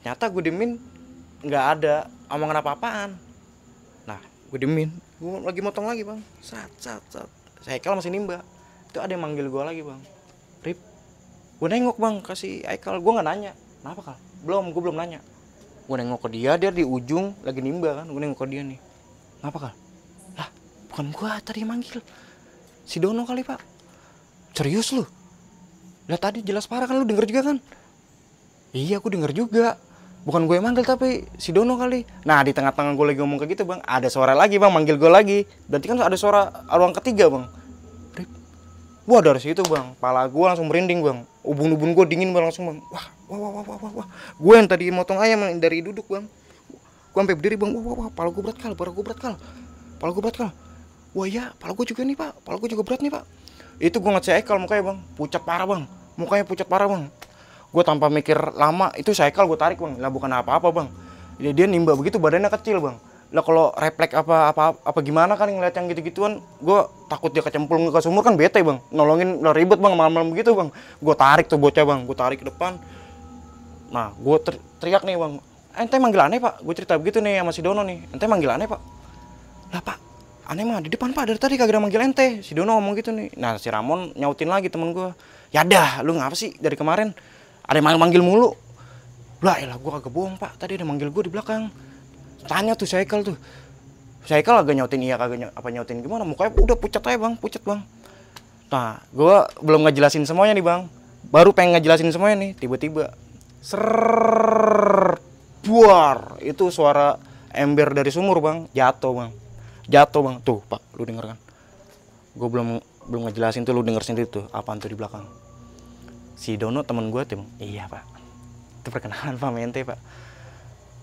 Nyata gue diemin, nggak ada omongan apa-apaan. Nah gue diemin, gue lagi motong lagi bang. Sat. Si Haikal masih nimba. Itu ada yang manggil gue lagi bang, Rip. Gue nengok bang, kasih Haikal. Gue gak nanya, kenapa Kal? Gue belum nanya. Gue nengok ke dia di ujung lagi nimba kan. Gue nengok ke dia nih, kenapa Kal? Lah, bukan gue tadi manggil, si Dono kali pak. Serius lu? Lah tadi jelas parah kan, lu denger juga kan? Iya gue denger juga. Bukan gue yang manggil tapi si Dono kali. Nah di tengah-tengah gue lagi ngomong kayak gitu bang, ada suara lagi bang, manggil gue lagi. Berarti kan ada suara ruang ketiga bang. Rip. Wah dari situ bang, pala gue langsung merinding bang. Ubun-ubun gue dingin bang langsung bang. Wah. Gue yang tadi motong ayam dari duduk bang. Gue sampai berdiri bang. Wah, pala gue berat kal. Wah ya, pala gue juga nih pak. Pala gue juga berat nih pak. Itu gue ngecek Haikal mukanya bang, pucat parah bang. Mukanya pucat parah bang. Gue tanpa mikir lama, itu Haikal gue tarik bang. Lah bukan apa-apa bang. Dia nimba begitu badannya kecil bang. Lah kalau refleks apa gimana kan ngeliat yang gitu-gituan, gue takut dia kecemplung ke sumur kan bete bang. Nolongin lah ribet bang malam-malam begitu bang. Gue tarik tuh bocah bang, gue tarik ke depan. Nah gue teriak nih bang, ente manggil aneh pak. Gue cerita begitu nih sama si Dono nih, ente manggil aneh pak. Lah pak, aneh mah di depan pak, dari tadi kagak ada manggil ente. Si Dono ngomong gitu nih. Nah si Ramon nyautin lagi temen gue, ya dah lu ngapa sih dari kemarin ada yang manggil mulu. Lah elah gue kagak bohong pak, tadi ada manggil gue di belakang. Tanya tuh si Haikal tuh. Si Haikal agak nyautin iya kagak nyautin gimana, mukanya udah pucat aja bang, pucat bang. Nah gue belum ngejelasin semuanya nih bang, baru pengen ngejelasin semuanya nih, tiba-tiba buar, itu suara ember dari sumur bang, jatuh bang, tuh pak, lu denger kan? Gue belum ngejelasin tuh, lu denger sendiri tuh, apaan tuh di belakang? Si Dono temen gue tuh bang, iya pak, itu perkenalan pak mente pak.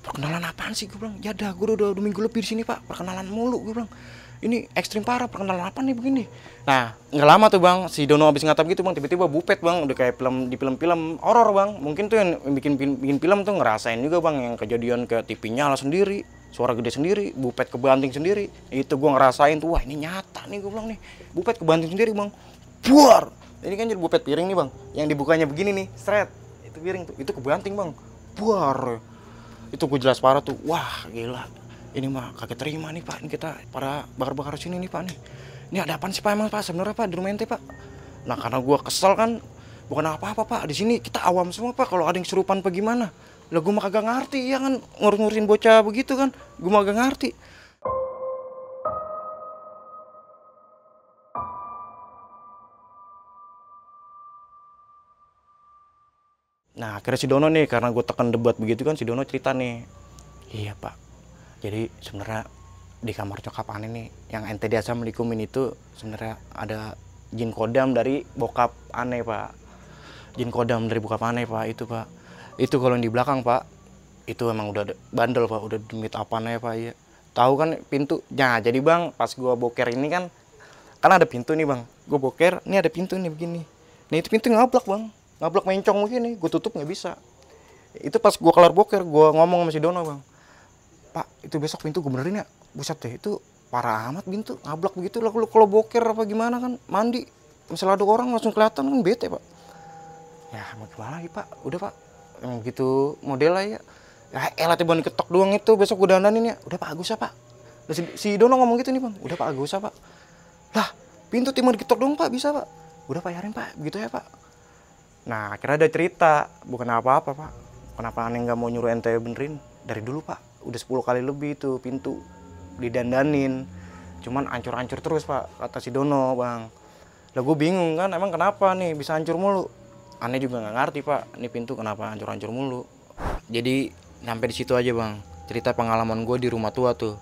Perkenalan apaan sih gue bilang? Ya dah, gue udah 2 minggu lebih di sini pak, perkenalan mulu gue bilang. Ini ekstrim parah, perkenalan apa nih begini? Nah, nggak lama tuh bang, si Dono abis ngatap gitu bang, tiba-tiba bupet bang, udah kayak di film-film horor bang. Mungkin tuh yang bikin film tuh ngerasain juga bang, yang kejadian ke TV nyala sendiri, suara gede sendiri, bupet kebanting sendiri. Itu gue ngerasain tuh, wah ini nyata nih gue bilang nih, bupet kebanting sendiri bang, buar. Ini kan jadi bupet piring nih bang, yang dibukanya begini nih, seret, itu piring tuh, itu kebanting bang, buar. Itu gue jelas parah tuh, wah gila, ini mah kagak terima nih pak, ini kita para bakar-bakar sini nih pak nih. Ini ada apaan sih pak emang pak sebenarnya pak di rumah ente pak? Nah karena gue kesel kan, bukan apa-apa pak, di sini kita awam semua pak, kalau ada yang serupan apa gimana? Lah gue mah kagak ngerti ya kan, ngurusin bocah begitu kan, gue mah kagak ngerti. Nah akhirnya si Dono nih, karena gue tekan debat begitu kan, si Dono cerita nih, iya pak, jadi sebenarnya di kamar nyokap aneh nih, yang ente biasa melikumin itu sebenarnya ada jin kodam dari bokap aneh pak. Jin kodam dari bokap aneh pak, itu pak. Itu kalau yang di belakang pak, itu emang udah bandel pak, udah demit apaan ya pak. Iya tahu kan pintu. Nah jadi bang, pas gua boker ini kan ada pintu nih bang, gua boker ini ada pintu nih begini. Nah itu pintu ngablak bang, ngablak mencong begini, gua tutup nggak bisa. Itu pas gua kelar boker, gua ngomong sama si Dono bang, pak itu besok pintu gua benerin ya. Buset deh, itu parah amat pintu ngablak begitu. Lah kalau boker apa gimana kan, mandi misalnya ada orang langsung kelihatan kan bete pak. Ya mau gimana lagi pak, udah pak emang gitu model lah ya. Ya elah tiba diketok doang itu, besok gue dandanin ya. Udah pak Agus ya pak. Si Dono ngomong gitu nih bang, udah pak Agus ya pak. Lah pintu tiba diketok doang pak, bisa pak. Udah pak Yarin pak, begitu ya pak. Nah akhirnya ada cerita, bukan apa-apa pak. Kenapa aneh nggak mau nyuruh ente benerin dari dulu pak. Udah 10 kali lebih tuh pintu didandanin, cuman ancur-ancur terus pak, kata si Dono bang. Lah gue bingung kan, emang kenapa nih bisa hancur mulu. Aneh juga nggak ngerti pak, ini pintu kenapa hancur-hancur mulu. Jadi sampai di situ aja bang, cerita pengalaman gue di rumah tua tuh.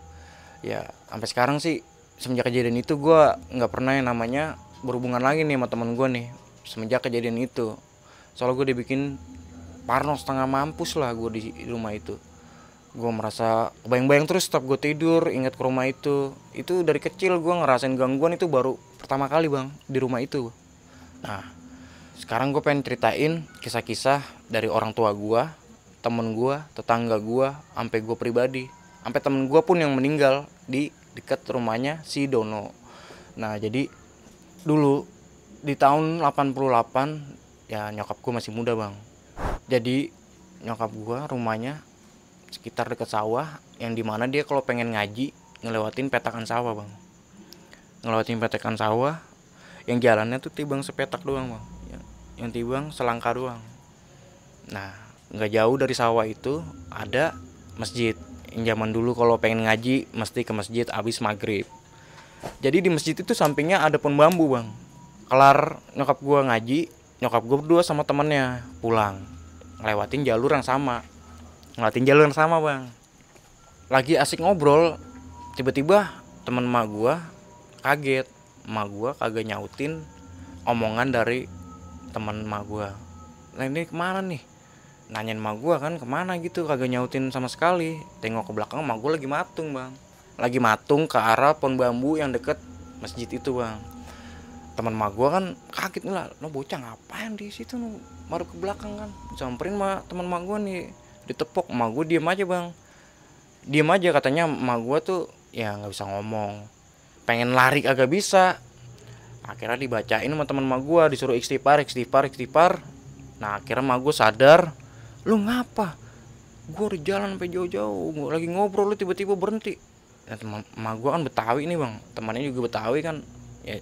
Ya sampai sekarang sih semenjak kejadian itu gue nggak pernah yang namanya berhubungan lagi nih sama teman gue nih. Semenjak kejadian itu, soalnya gue dibikin parno setengah mampus lah gue di rumah itu. Gue merasa bayang-bayang terus setiap gue tidur ingat ke rumah itu. Itu dari kecil gue ngerasain gangguan itu baru pertama kali bang di rumah itu. Nah sekarang gue pengen ceritain kisah-kisah dari orang tua gue, temen gue, tetangga gue, sampai gue pribadi, sampai temen gue pun yang meninggal di dekat rumahnya si Dono. Nah jadi dulu di tahun 88 ya nyokap gue masih muda bang. Jadi nyokap gue rumahnya sekitar dekat sawah, yang dimana dia kalau pengen ngaji ngelewatin petakan sawah bang. Ngelewatin petakan sawah yang jalannya tuh tibang sepetak doang bang, yang tibang selangkah doang. Nah nggak jauh dari sawah itu ada masjid. Yang zaman dulu kalau pengen ngaji mesti ke masjid abis maghrib. Jadi di masjid itu sampingnya ada pohon bambu bang. Kelar nyokap gue ngaji, nyokap gue berdua sama temennya pulang ngelewatin jalur yang sama. Bang. Lagi asik ngobrol, tiba-tiba teman emak gue kaget. Emak gue kagak nyautin omongan dari teman emak gue. Nah ini kemana nih? Nanyain emak gue kan kemana gitu, kagak nyautin sama sekali. Tengok ke belakang emak gue lagi matung bang. Lagi matung ke arah pohon bambu yang deket masjid itu bang. Teman emak gue kan kaget lah, lo bocah ngapain di situ, lo baru ke belakang kan. Samperin mah teman emak gue nih, ditepok. Emak gue diem aja bang, diem aja. Katanya emak gue tuh ya nggak bisa ngomong, pengen lari agak bisa. Akhirnya dibacain sama teman emak gue, disuruh istighfar. Nah akhirnya emak gue sadar, lu ngapa? Gue udah jalan sampai jauh-jauh, gue lagi ngobrol lu tiba-tiba berhenti. Nah teman emak gue kan Betawi nih bang, temannya juga Betawi kan, ya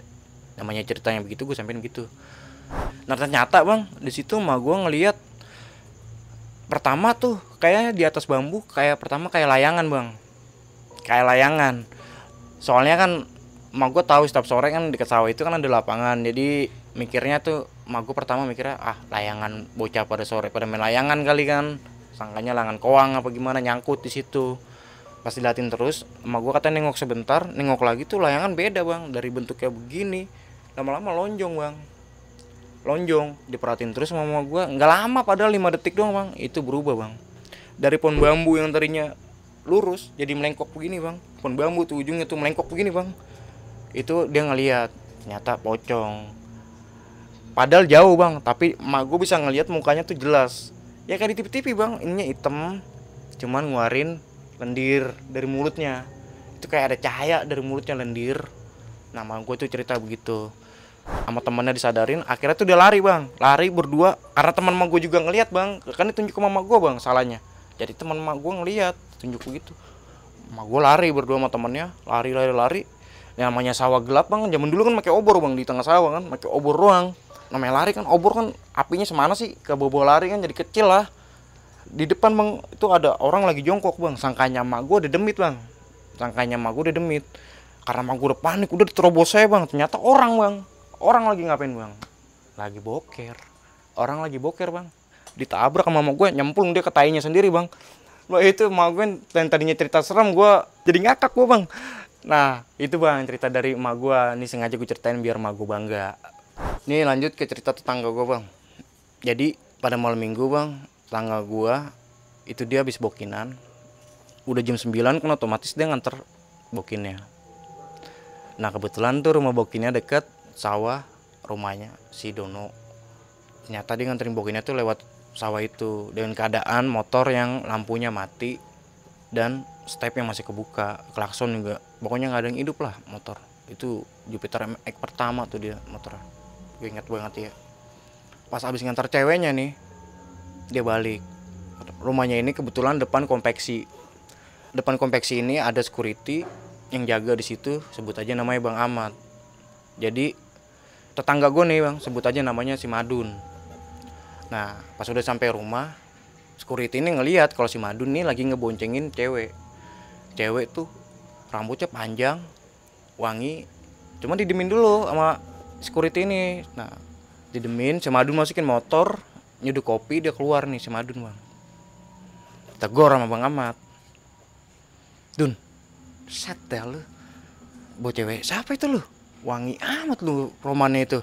namanya ceritanya begitu gue sampein gitu. Nah ternyata bang di situ emak gue ngelihat pertama tuh kayaknya di atas bambu pertama kayak layangan bang, kayak layangan. Soalnya kan emak gue tahu setiap sore kan dekat sawah itu kan ada lapangan, jadi mikirnya tuh emak gue pertama mikirnya layangan bocah pada sore pada main layangan kali kan, sangkanya layangan koang apa gimana nyangkut di situ. Pas dilatin terus emak gue katanya nengok sebentar, nengok lagi tuh layangan beda bang, dari bentuknya begini lama-lama lonjong bang. Lonjong, diperhatiin terus sama mama gue, nggak lama padahal 5 detik doang bang, itu berubah bang. Dari pohon bambu yang tadinya lurus jadi melengkok begini bang. Pohon bambu tuh ujungnya tuh melengkok begini bang. Itu dia ngelihat, ternyata pocong. Padahal jauh bang, tapi emak gue bisa ngelihat mukanya tuh jelas. Ya kayak di TV-TV bang, ininya hitam, cuman ngeluarin lendir dari mulutnya. Itu kayak ada cahaya dari mulutnya lendir. Nah emak gue tuh cerita begitu. Sama temannya disadarin, akhirnya tuh dia lari bang, lari berdua. Karena teman emak gue juga ngelihat bang, kan ditunjuk ke mama gue bang salahnya. Jadi teman emak gue ngelihat, tunjuk begitu. Emak gue lari berdua sama temannya, lari. Yang namanya sawah gelap bang, zaman dulu kan pakai obor bang, di tengah sawah kan pakai obor doang. Namanya lari kan, obor kan apinya semana sih, ke bawa lari kan jadi kecil lah. Di depan bang itu ada orang lagi jongkok bang, sangkanya emak gue udah demit bang, karena emak gue udah panik, udah diterobos saya bang. Ternyata orang bang, orang lagi ngapain bang? Lagi boker. Orang lagi boker bang, ditabrak sama emak gue, nyemplung dia ke tainya sendiri bang. Wah itu emak gue yang tadinya cerita serem, gue jadi ngakak gue bang. Nah itu bang cerita dari emak gue, ini sengaja gue ceritain biar emak gue bangga. Nih lanjut ke cerita tetangga gue bang. Jadi pada malam minggu bang, tetangga gue itu dia habis bokinan, udah jam 9 kan otomatis dia nganter bokinnya. Nah kebetulan tuh rumah bokinnya deket sawah rumahnya si Dono. Ternyata dia nganterin bokinnya tuh lewat sawah itu dengan keadaan motor yang lampunya mati dan stepnya masih kebuka, klakson juga, pokoknya nggak ada yang hidup lah motor. Itu Jupiter MX pertama tuh dia motornya, gue inget banget ya. Pas abis ngantar ceweknya nih, dia balik. Rumahnya ini kebetulan depan konveksi. Depan konveksi ini ada security yang jaga di situ, sebut aja namanya Bang Ahmad. Jadi tetangga gue nih bang, sebut aja namanya si Madun. Nah pas udah sampai rumah, security ini ngelihat kalau si Madun nih lagi ngeboncengin cewek. Cewek tuh rambutnya panjang, wangi, cuma didemin dulu sama security ini. Nah didemin, si Madun masukin motor, nyuduh kopi, dia keluar nih si Madun bang. Tegur sama Bang Ahmad, Dun, set dah lu, bawa cewek siapa itu lu? Wangi amat lu romannya itu,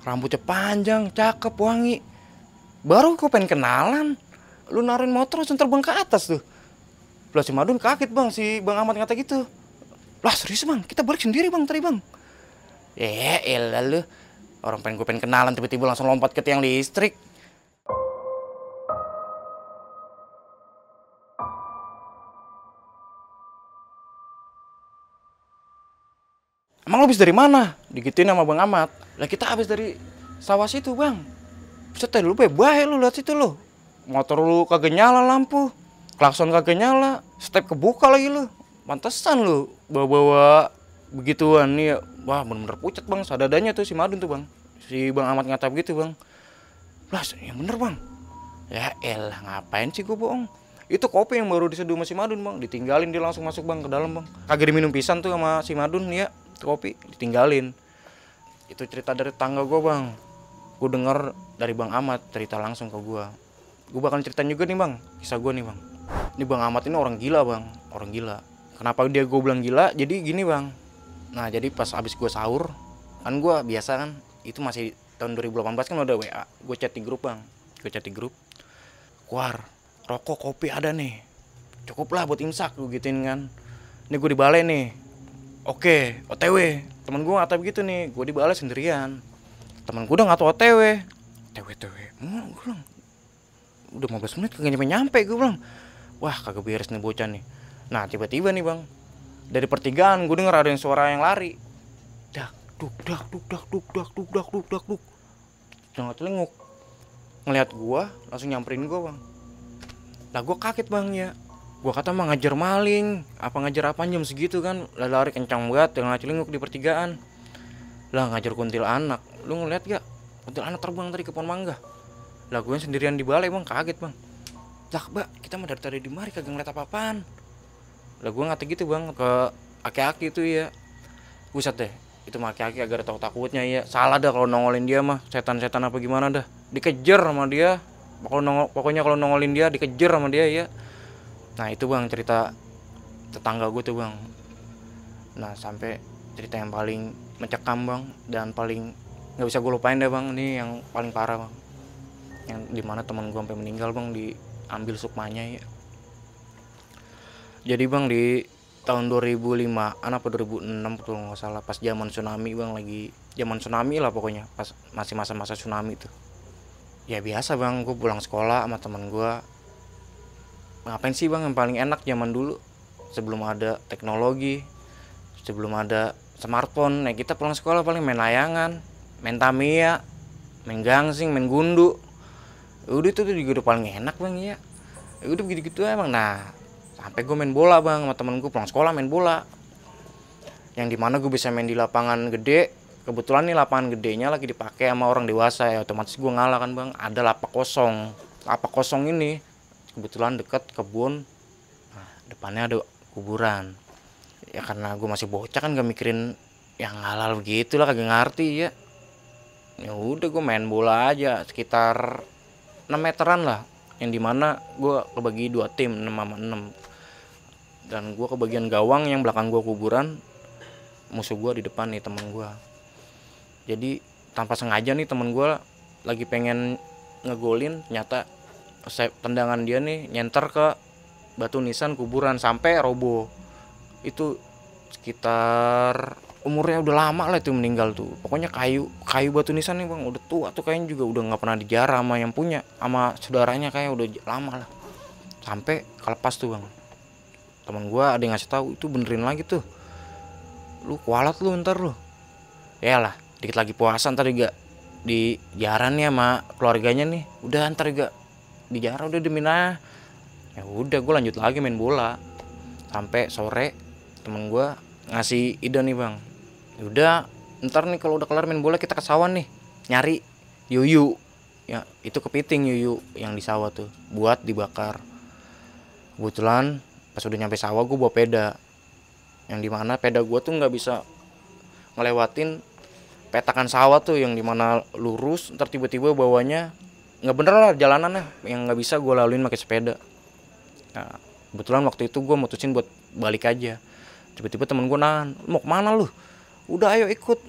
rambutnya panjang, cakep, wangi. Baru gue pengen kenalan, lu naruhin motor langsung terbang ke atas tuh. Lah si Madun kaget bang, si Bang Ahmad ngata gitu. Lah serius bang, kita balik sendiri bang tadi bang. Elah lu, orang gue pengen kenalan tiba-tiba langsung lompat ke tiang listrik. Emang lu habis dari mana? Digituin sama Bang Ahmad. Lah kita habis dari sawah situ bang. Buset lu baik lu lihat situ lu. Motor lu kagak nyala lampu, klakson kagak nyala, step kebuka lagi lu. Pantesan lu bawa-bawa begituan nih. Wah bener-bener pucat bang, sadadanya tuh si Madun tuh bang. Si Bang Ahmad ngata begitu bang. Lah yang bener bang. Ya elah ngapain sih gue bohong. Itu kopi yang baru diseduh sama si Madun bang. Ditinggalin dia langsung masuk bang ke dalam bang. Kagak diminum pisan tuh sama si Madun ya. Kopi ditinggalin. Itu cerita dari tangga gue bang. Gue denger dari Bang Ahmad cerita langsung ke gue. Gue bakal ceritain juga nih bang, kisah gue nih bang. Ini Bang Ahmad ini orang gila bang, orang gila. Kenapa dia gue bilang gila? Jadi gini bang. Nah jadi pas abis gue sahur, kan gue biasa kan, itu masih tahun 2018 kan udah WA. Gue chat di grup bang, gue chat di grup. Kuar, rokok kopi ada nih, cukup lah buat imsak gue gituin kan. Ini gue di balai nih. Oke, OTW. Temen gue ngata begitu nih, gue di balai sendirian. Temen gue udah ngata OTW. OTW. Gue bilang, udah 15 menit kagak nyampe gue bilang. Wah kagak beres nih bocah nih. Nah tiba-tiba nih bang, dari pertigaan gue denger ada yang suara yang lari. Dak duk. Jangan telinguk. Ngelihat gue, langsung nyamperin gue bang. Lah gue kaget bang ya. Gue kata mah ngajar maling, apa ngajar apaan jam segitu kan. Lah lari kencang banget, dengan celinguk di pertigaan. Lah ngajar kuntilanak. Lu ngeliat gak? Kuntilanak terbang tadi ke pohon mangga. Lah gue sendirian di balai bang, kaget bang. Lah mbak, kita mah dari tadi di mari kagak ngeliat apa-apaan. Lah gue ngata gitu bang ke aki-aki itu ya. Buset deh, itu mah aki-aki agak ada takut-takutnya ya. Salah dah kalau nongolin dia mah, setan-setan apa gimana dah. Dikejar sama dia. Pokoknya kalau nongolin dia dikejar sama dia ya. Nah itu bang cerita tetangga gue tuh bang. Nah sampai cerita yang paling mencekam bang, dan paling nggak bisa gue lupain deh bang. Ini yang paling parah bang, yang dimana teman gue sampai meninggal bang, diambil sukmanya ya. Jadi bang di tahun 2005an apa 2006 tuh nggak salah, pas zaman tsunami bang, lagi zaman tsunami lah pokoknya, pas masih masa-masa tsunami tuh. Ya biasa bang, gue pulang sekolah sama teman gue. Ngapain sih bang yang paling enak zaman dulu, sebelum ada teknologi, sebelum ada smartphone. Nah kita pulang sekolah paling main layangan, main Tamiya, main gangsing, main gundu. Udah itu juga udah paling enak bang ya. Udah begitu-gitu emang. Nah sampai gue main bola bang sama temen gue, pulang sekolah main bola. Yang dimana gue bisa main di lapangan gede. Kebetulan nih lapangan gedenya lagi dipakai sama orang dewasa ya, otomatis gue ngalah kan bang. Ada lapak kosong. Lapak kosong ini kebetulan dekat kebun. Nah, depannya ada kuburan. Ya karena gue masih bocah kan gak mikirin yang halal begitu lah, kagak ngerti ya. Ya udah gue main bola aja sekitar 6 meteran lah. Yang dimana gue kebagi 2 tim 6 sama 6. Dan gue kebagian gawang, yang belakang gue kuburan. Musuh gue di depan nih temen gue. Jadi tanpa sengaja nih temen gue lagi pengen ngegolin, ternyata tendangan dia nih nyenter ke batu nisan kuburan sampai roboh. Itu sekitar umurnya udah lama lah itu meninggal tuh. Pokoknya kayu batu nisan nih bang, udah tua tuh kayaknya, juga udah nggak pernah dijarah sama yang punya, sama saudaranya kayak udah lama lah. Sampai kelepas tuh bang. Teman gua ada yang ngasih tahu itu benerin lagi tuh. Lu kualat lu ntar lu. Ya lah, dikit lagi puasa ntar juga dijarah nih sama keluarganya nih. Udah ntar juga dijarah udah deminah. Ya udah gue lanjut lagi main bola. Sampai sore temen gue ngasih ide nih bang, udah ntar nih kalau udah kelar main bola kita ke sawah nih nyari yuyu, ya itu kepiting yuyu yang di sawah tuh buat dibakar. Kebetulan pas udah nyampe sawah gue bawa peda, yang dimana peda gue tuh nggak bisa ngelewatin petakan sawah tuh yang dimana lurus, ntar tiba-tiba bawahnya nggak bener lah jalanannya, yang nggak bisa gue laluin pakai sepeda. Nah kebetulan waktu itu gue mutusin buat balik aja. Tiba-tiba temen gue nahan, mau kemana lu? Udah ayo ikut.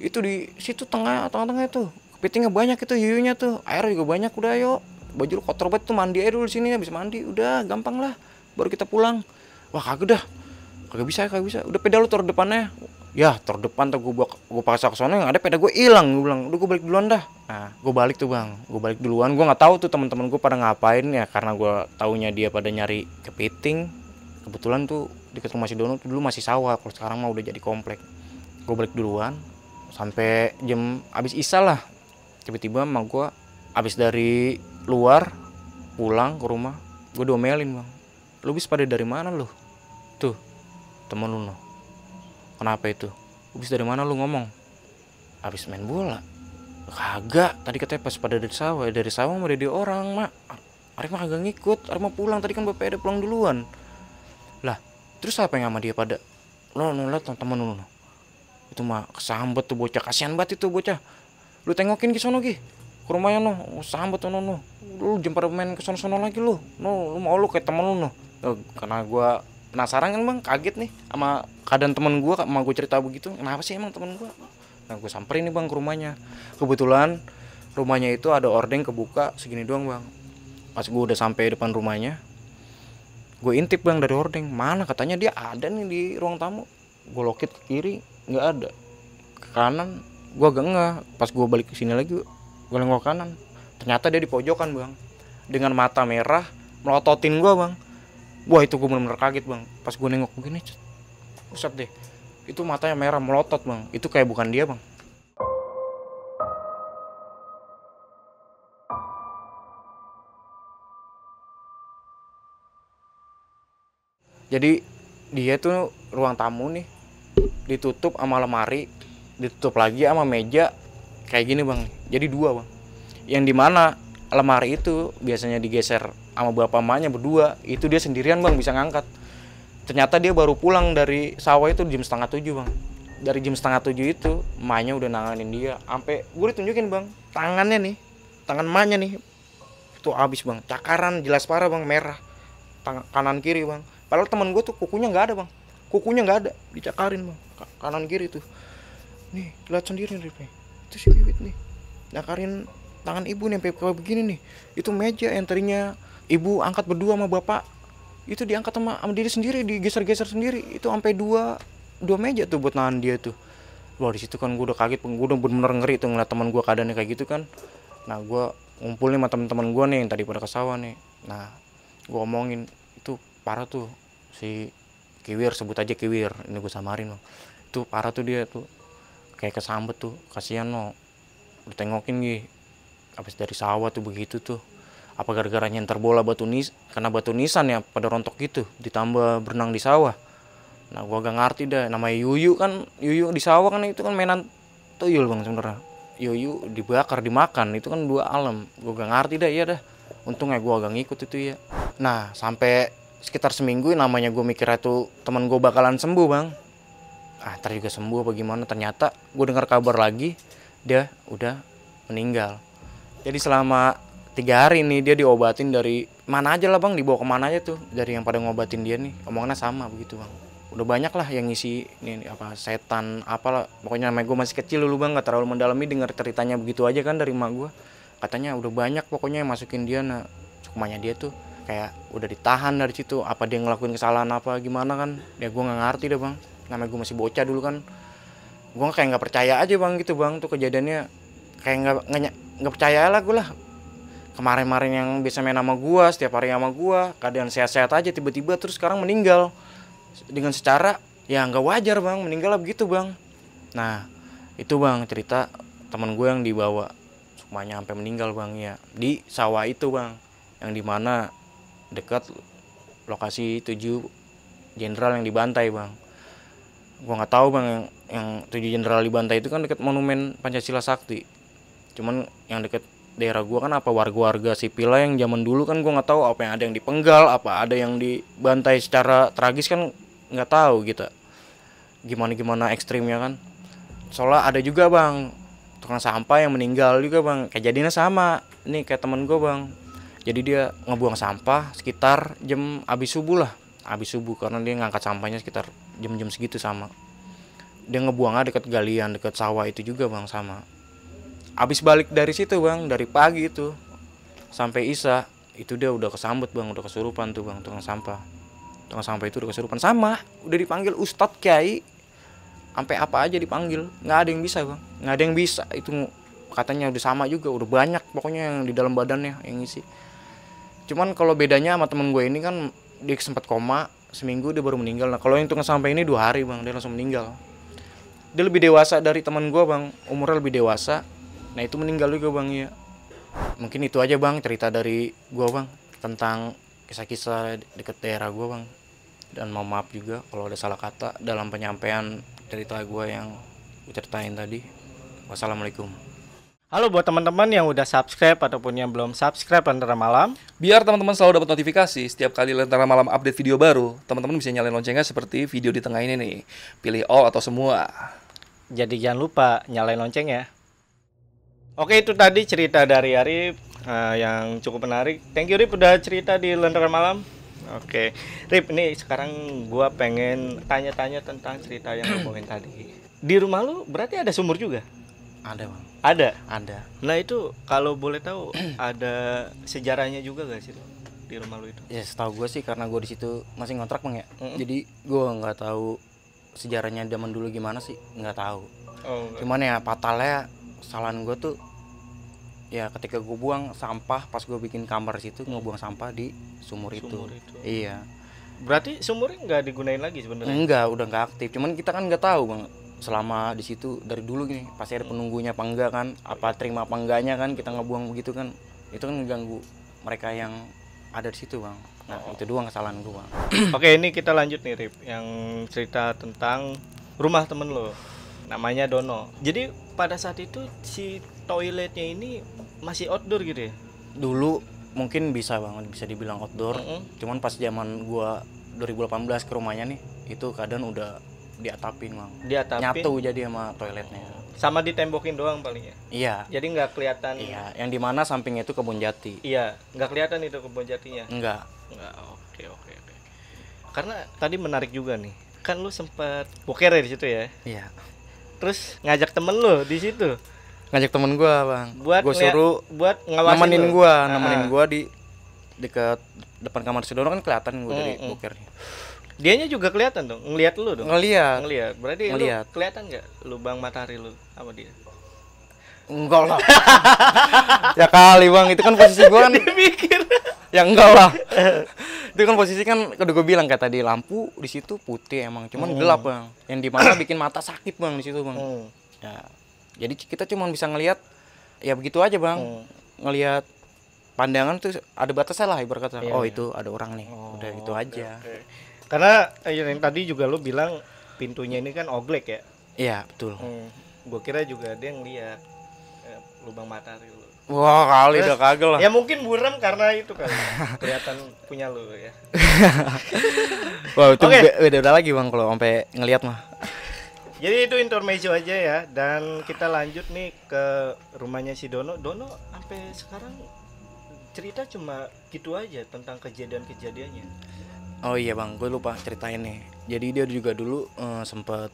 Itu di situ tengah-tengah itu kepitingnya banyak, itu yuyunya tuh, air juga banyak. Udah ayo, baju lu kotor banget tuh, mandi aja dulu sini, habis mandi udah gampang lah, baru kita pulang. Wah kagak dah, kagak bisa. Udah peda lu taruh depannya. Ya taruh depan tuh gue paksa ke sana, yang ada peda gue hilang. Gue bilang udah gue balik duluan dah. Nah gue balik tuh bang, gue balik duluan. Gue nggak tahu tuh teman-teman gue pada ngapain ya, karena gue taunya dia pada nyari kepiting. Kebetulan tuh dekat rumah si Dono tuh dulu masih sawah, kalau sekarang mah udah jadi komplek. Gue balik duluan sampai jam abis isya lah. Tiba-tiba emak gue abis dari luar pulang ke rumah, gue domelin bang, lu bis pada dari mana lu? Tuh temen lu no. Kenapa itu? Lu bis dari mana lu ngomong? Abis main bola. Kagak, tadi katanya pas pada dari sawah mah dari orang mak. Arif mah kagak ngikut, Arif mah pulang, tadi kan bapak ada pulang duluan. Lah, terus apa yang sama dia pada? Lo liat temen lu. Itu mah kesambet tuh bocah, kasihan banget itu bocah. Lu tengokin ke sono Ki, ke rumahnya no, sambet no. Lu jam pada main ke sono lagi lu. No, lu mau lu kayak temen lu no. Karena gua penasaran kan bang, kaget nih sama keadaan temen gua, sama gua cerita begitu. Kenapa sih emang temen gua? Nah gua samperin nih bang ke rumahnya. Kebetulan rumahnya itu ada ordeng kebuka segini doang bang. Pas gua udah sampai depan rumahnya, gue intip bang dari hordeng, mana katanya dia ada nih di ruang tamu. Gue lokit ke kiri nggak ada, ke kanan gue agak ngeh. Pas gue balik ke sini lagi gue nengok kanan, ternyata dia di pojokan bang, dengan mata merah melototin gue bang. Wah itu gue bener-bener kaget bang. Pas gue nengok begini, pusat deh, itu matanya merah melotot bang. Itu kayak bukan dia bang. Jadi dia tuh ruang tamu nih ditutup sama lemari, ditutup lagi sama meja kayak gini bang. Jadi dua bang, yang dimana lemari itu biasanya digeser sama bapak emaknya berdua, itu dia sendirian bang bisa ngangkat. Ternyata dia baru pulang dari sawah itu jam 6:30 bang. Dari jam 6:30 itu emaknya udah nanganin dia, sampai gue ditunjukin bang tangannya nih, tangan emaknya nih itu habis bang, cakaran jelas parah bang, merah kanan kiri bang. Padahal teman gue tuh kukunya nggak ada bang, kukunya nggak ada, dicakarin bang, kanan kiri tuh. Nih lihat sendiri nih, itu si Wiwit nih, cakarin tangan ibu nih sampai begini nih. Itu meja yang tadinya ibu angkat berdua sama bapak, itu diangkat sama diri sendiri, digeser-geser sendiri. Itu sampai dua meja tuh buat nahan dia tuh. Wah di situ kan gue udah kaget, gue udah bener-bener ngeri tuh ngeliat teman gue keadaannya kayak gitu kan. Nah gue ngumpul nih sama teman-teman gue nih yang tadi pada ke sawah nih. Nah gue omongin, itu parah tuh si Kiwir, sebut aja Kiwir, ini gue samarin loh. Itu parah tuh dia tuh, kayak kesambet tuh, kasihan loh. Lu tengokin Gi, habis dari sawah tuh begitu tuh. Apa gara-gara nyenter bola karena batu nisan ya pada rontok gitu, ditambah berenang di sawah. Nah gua gak ngerti dah, namanya yuyu kan, yuyu di sawah kan itu kan mainan tuyul bang sebenarnya. Yuyu dibakar dimakan itu kan dua alam. Gua gak ngerti dah, iya dah. Untungnya gua agak ngikut itu ya. Nah sampai sekitar seminggu namanya gue mikirnya tuh teman gue bakalan sembuh bang. Ntar juga sembuh apa gimana, ternyata gue dengar kabar lagi dia udah meninggal. Jadi selama 3 hari nih dia diobatin dari mana aja lah bang, dibawa kemana aja tuh dari yang pada ngobatin dia nih, omongannya sama begitu bang. Udah banyak lah yang ngisi nih apa setan apalah, pokoknya namanya gue masih kecil dulu bang, nggak terlalu mendalami, dengar ceritanya begitu aja kan dari emak gue. Katanya udah banyak pokoknya yang masukin dia, nah rumahnya dia tuh kayak udah ditahan dari situ. Apa dia ngelakuin kesalahan apa gimana kan, ya gue nggak ngerti deh bang, namanya gue masih bocah dulu kan. Gue kayak nggak percaya aja bang gitu bang, tuh kejadiannya kayak nggak percaya lah gue lah. Kemarin-kemarin yang biasa main sama gue, setiap hari sama gue, keadaan sehat-sehat aja, tiba-tiba terus sekarang meninggal dengan secara ya nggak wajar bang, meninggal lah begitu bang. Nah itu bang cerita teman gue yang dibawa sukmanya sampai meninggal bang, ya di sawah itu bang, yang dimana dekat lokasi 7 jenderal yang dibantai bang. Gue nggak tahu bang, yang 7 jenderal dibantai itu kan dekat monumen Pancasila Sakti. Cuman yang dekat daerah gua kan apa warga-warga sipil lah yang zaman dulu kan, gua nggak tahu apa yang ada yang dipenggal, apa ada yang dibantai secara tragis kan nggak tahu gitu. Gimana ekstrimnya kan. Soalnya ada juga bang tukang sampah yang meninggal juga bang, kejadiannya sama nih kayak temen gua bang. Jadi dia ngebuang sampah sekitar jam habis subuh karena dia ngangkat sampahnya sekitar jam-jam segitu sama. Dia ngebuangnya dekat galian, dekat sawah itu juga bang sama. Abis balik dari situ bang, dari pagi itu sampai Isya itu dia udah kesambet bang, udah kesurupan tuh bang tukang sampah itu udah kesurupan sama, udah dipanggil ustadz kiai, sampai apa aja dipanggil, nggak ada yang bisa bang, nggak ada yang bisa. Itu katanya udah sama juga, udah banyak pokoknya yang di dalam badannya yang isi. Cuman kalau bedanya sama temen gue ini kan, dia sempat koma seminggu dia baru meninggal. Nah kalau yang tukang sampah ini 2 hari bang, dia langsung meninggal. Dia lebih dewasa dari teman gue bang, umurnya lebih dewasa. Nah itu meninggal juga bang ya. Mungkin itu aja bang cerita dari gue bang tentang kisah-kisah deket daerah gue bang. Dan mohon maaf juga kalau ada salah kata dalam penyampaian cerita gue yang gue ceritain tadi. Wassalamualaikum. Halo buat teman-teman yang udah subscribe ataupun yang belum subscribe Lentera Malam. Biar teman-teman selalu dapat notifikasi setiap kali Lentera Malam update video baru, teman-teman bisa nyalain loncengnya seperti video di tengah ini nih. Pilih all atau semua. Jadi jangan lupa nyalain loncengnya. Oke, itu tadi cerita dari Arif yang cukup menarik. Thank you Rip udah cerita di Lentera Malam. Oke, Rip, ini sekarang gua pengen tanya-tanya tentang cerita yang ngomongin tadi. Di rumah lu berarti ada sumur juga? Ada bang. Ada. Nah itu kalau boleh tahu ada sejarahnya juga gak sih di rumah lu itu? Ya setahu gue sih karena gue di situ masih ngontrak bang ya. Jadi gue nggak tahu sejarahnya zaman dulu gimana sih, nggak tahu. Cuman ya fatalnya kesalahan gue tuh ya ketika gue buang sampah pas gue bikin kamar situ, ngebuang sampah di sumur itu. Iya. Berarti sumurnya nggak digunain lagi sebenarnya? Enggak, udah nggak aktif. Cuman kita kan nggak tahu bang selama di situ dari dulu gini pasti ada penunggunya apa enggak kan, apa terima apa enggaknya kan kita ngebuang begitu kan, itu kan ngeganggu mereka yang ada di situ bang. Nah itu doang kesalahan gue bang. Oke, ini kita lanjut nih Rip, yang cerita tentang rumah temen lo namanya Dono. Jadi pada saat itu si toiletnya ini masih outdoor gitu ya? Dulu mungkin bisa banget, bisa dibilang outdoor. Cuman pas zaman gua 2018 ke rumahnya nih, itu keadaan udah diatapin bang. Nyatu jadi sama toiletnya. Sama ditembokin doang paling ya? Iya. Jadi nggak kelihatan? Iya, yang dimana sampingnya itu kebun jati. Iya, nggak kelihatan itu kebun jatinya? Enggak. Oke. Karena tadi menarik juga nih, kan lu sempat boker ya di situ ya? Iya. Terus ngajak temen lu di situ? Ngajak temen gua bang. Gua suruh buat ngawasin nemenin gua di dekat depan kamar Sudono kan kelihatan gua dari bokernya. Dianya juga kelihatan dong, ngelihat lu dong. Ngelihat. Berarti lu kelihatan nggak lubang matahari lu sama dia? Enggak lah. Ya kali bang, itu kan posisi gua kan. Mikir. Ya enggak lah. Itu kan posisi kan udah gue bilang kayak tadi, lampu di situ putih emang, cuman gelap bang. Yang dimana bikin mata sakit bang di situ bang. Ya. Jadi kita cuma bisa ngelihat ya begitu aja bang. Ngelihat pandangan tuh ada batasnya lah ibarat kata. Itu ada orang nih. Udah itu aja. Okay. Karena yang tadi juga lu bilang pintunya ini kan oglek ya? Iya betul. Gue kira juga dia ngeliat lubang matahari lu. Wah kali udah kagel lah. Ya mungkin buram karena itu kali. Kelihatan punya lu ya. Wah itu beda lagi bang kalau sampai ngelihat mah. Jadi itu intermezzo aja ya, dan kita lanjut nih ke rumahnya si Dono. Dono sampai sekarang cerita cuma gitu aja tentang kejadian-kejadiannya. Oh iya bang, gue lupa ceritain nih. Jadi dia juga dulu sempet,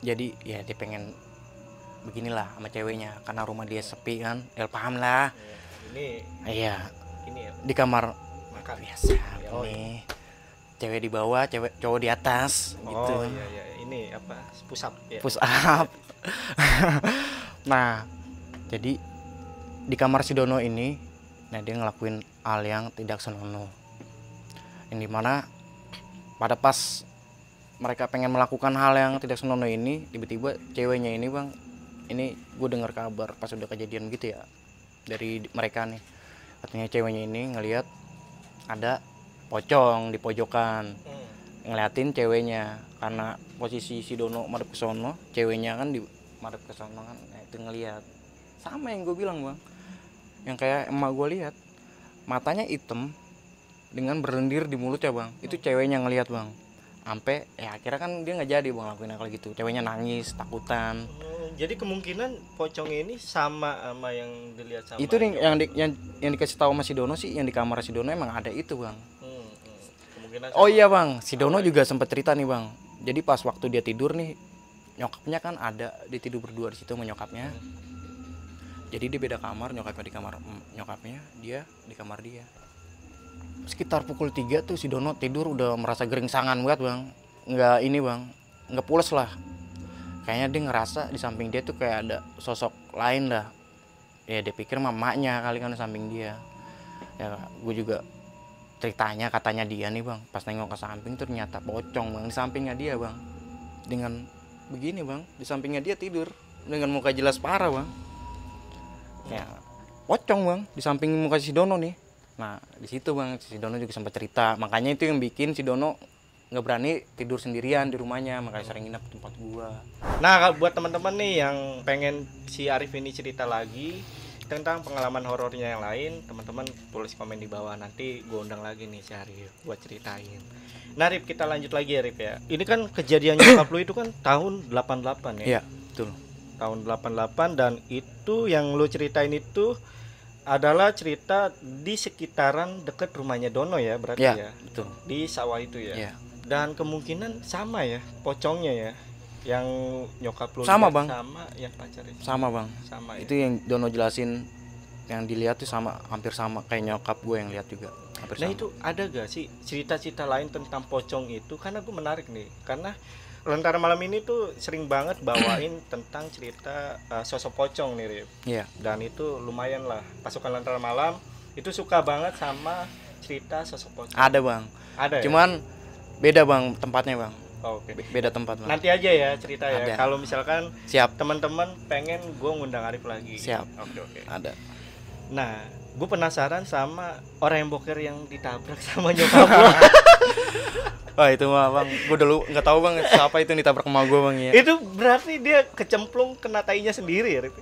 jadi ya dia pengen beginilah sama ceweknya karena rumah dia sepi kan, paham lah. Ini iya ini ya. Di kamar Makan. biasa Oh, nih. Cewek di bawah, cowok di atas gitu. Oh iya iya, ini apa? Push up ya. Push up. Nah, jadi di kamar si Dono ini, nah dia ngelakuin hal yang tidak senonoh. Yang dimana pada pas mereka pengen melakukan hal yang tidak senonoh ini, tiba-tiba ceweknya ini bang, ini gue dengar kabar pas udah kejadian gitu ya dari mereka nih, katanya ceweknya ini ngelihat ada pocong di pojokan ngeliatin ceweknya, karena posisi si Dono madep ke sono, ceweknya kan di madep ke sono kan, nah, itu ngelihat sama yang gue bilang bang, yang kayak emak gue lihat, matanya hitam dengan berlendir di mulutnya bang, itu ceweknya ngelihat bang, sampai ya akhirnya kan dia nggak jadi bang lakuin hal gitu, ceweknya nangis takutan. Jadi kemungkinan pocong ini sama yang dilihat sama Itu nih yang dikasih tahu sama si Dono sih, yang di kamar si Dono emang ada itu bang. Kemungkinan Oh iya bang, si Dono juga sempat cerita nih bang. Jadi pas waktu dia tidur nih, nyokapnya kan ada, dia tidur berdua di situ sama nyokapnya. Jadi dia beda kamar, nyokapnya di kamar nyokapnya, dia di kamar dia. Sekitar pukul 3 tuh si Dono tidur udah merasa geringsangan banget bang. Nggak ini bang, nggak pules lah. Kayaknya dia ngerasa di samping dia tuh kayak ada sosok lain dah. Ya dia pikir mamanya kali kan di samping dia. Ya gue juga ceritanya katanya dia nih bang, pas nengok ke samping ternyata pocong bang di sampingnya dia bang, dengan begini bang, di sampingnya dia tidur dengan muka jelas parah bang, ya pocong bang di samping muka si Dono nih. Nah di situ bang si Dono juga sempat cerita, makanya itu yang bikin si Dono nggak berani tidur sendirian di rumahnya, makanya sering nginep di tempat gua. Nah, buat teman-teman nih yang pengen si Arif ini cerita lagi tentang pengalaman horornya yang lain, teman-teman tulis komen di bawah, nanti gue undang lagi nih si Arif buat ceritain. Nah Arif, kita lanjut lagi ya Arif ya. Ini kan kejadian nyokap lu itu kan tahun 88 ya? Iya betul. Tahun 88, dan itu yang lu ceritain itu adalah cerita di sekitaran deket rumahnya Dono ya berarti ya? Betul. Di sawah itu ya? Iya. Dan kemungkinan sama ya pocongnya ya, yang nyokap lu Sama, lihat Bang. sama yang pacarnya Sama bang. sama ya? Itu yang Dono jelasin, yang dilihat tuh sama, hampir sama kayak nyokap gue yang lihat juga. Hampir Nah sama. itu ada gak sih cerita-cerita lain tentang pocong itu? Karena gue menarik nih, karena Lentera Malam ini tuh sering banget bawain tentang cerita sosok pocong nih Rif. Iya. Dan itu lumayan lah, pasukan Lentera Malam itu suka banget sama cerita sosok pocong. Ada bang. Ada ya? Cuman beda bang tempatnya bang. Oh, oke. Beda tempat bang. Nanti aja ya cerita ya. Ada. Kalau misalkan Siap. teman-teman pengen gue ngundang Arif lagi. Siap. Oke. Ada. Nah, gue penasaran sama orang yang boker yang ditabrak sama nyokap gue. Wah itu mah bang, gue dulu nggak tahu bang siapa itu yang ditabrak sama gue bang ya. Itu berarti dia kecemplung kena tainya sendiri ya, Rif?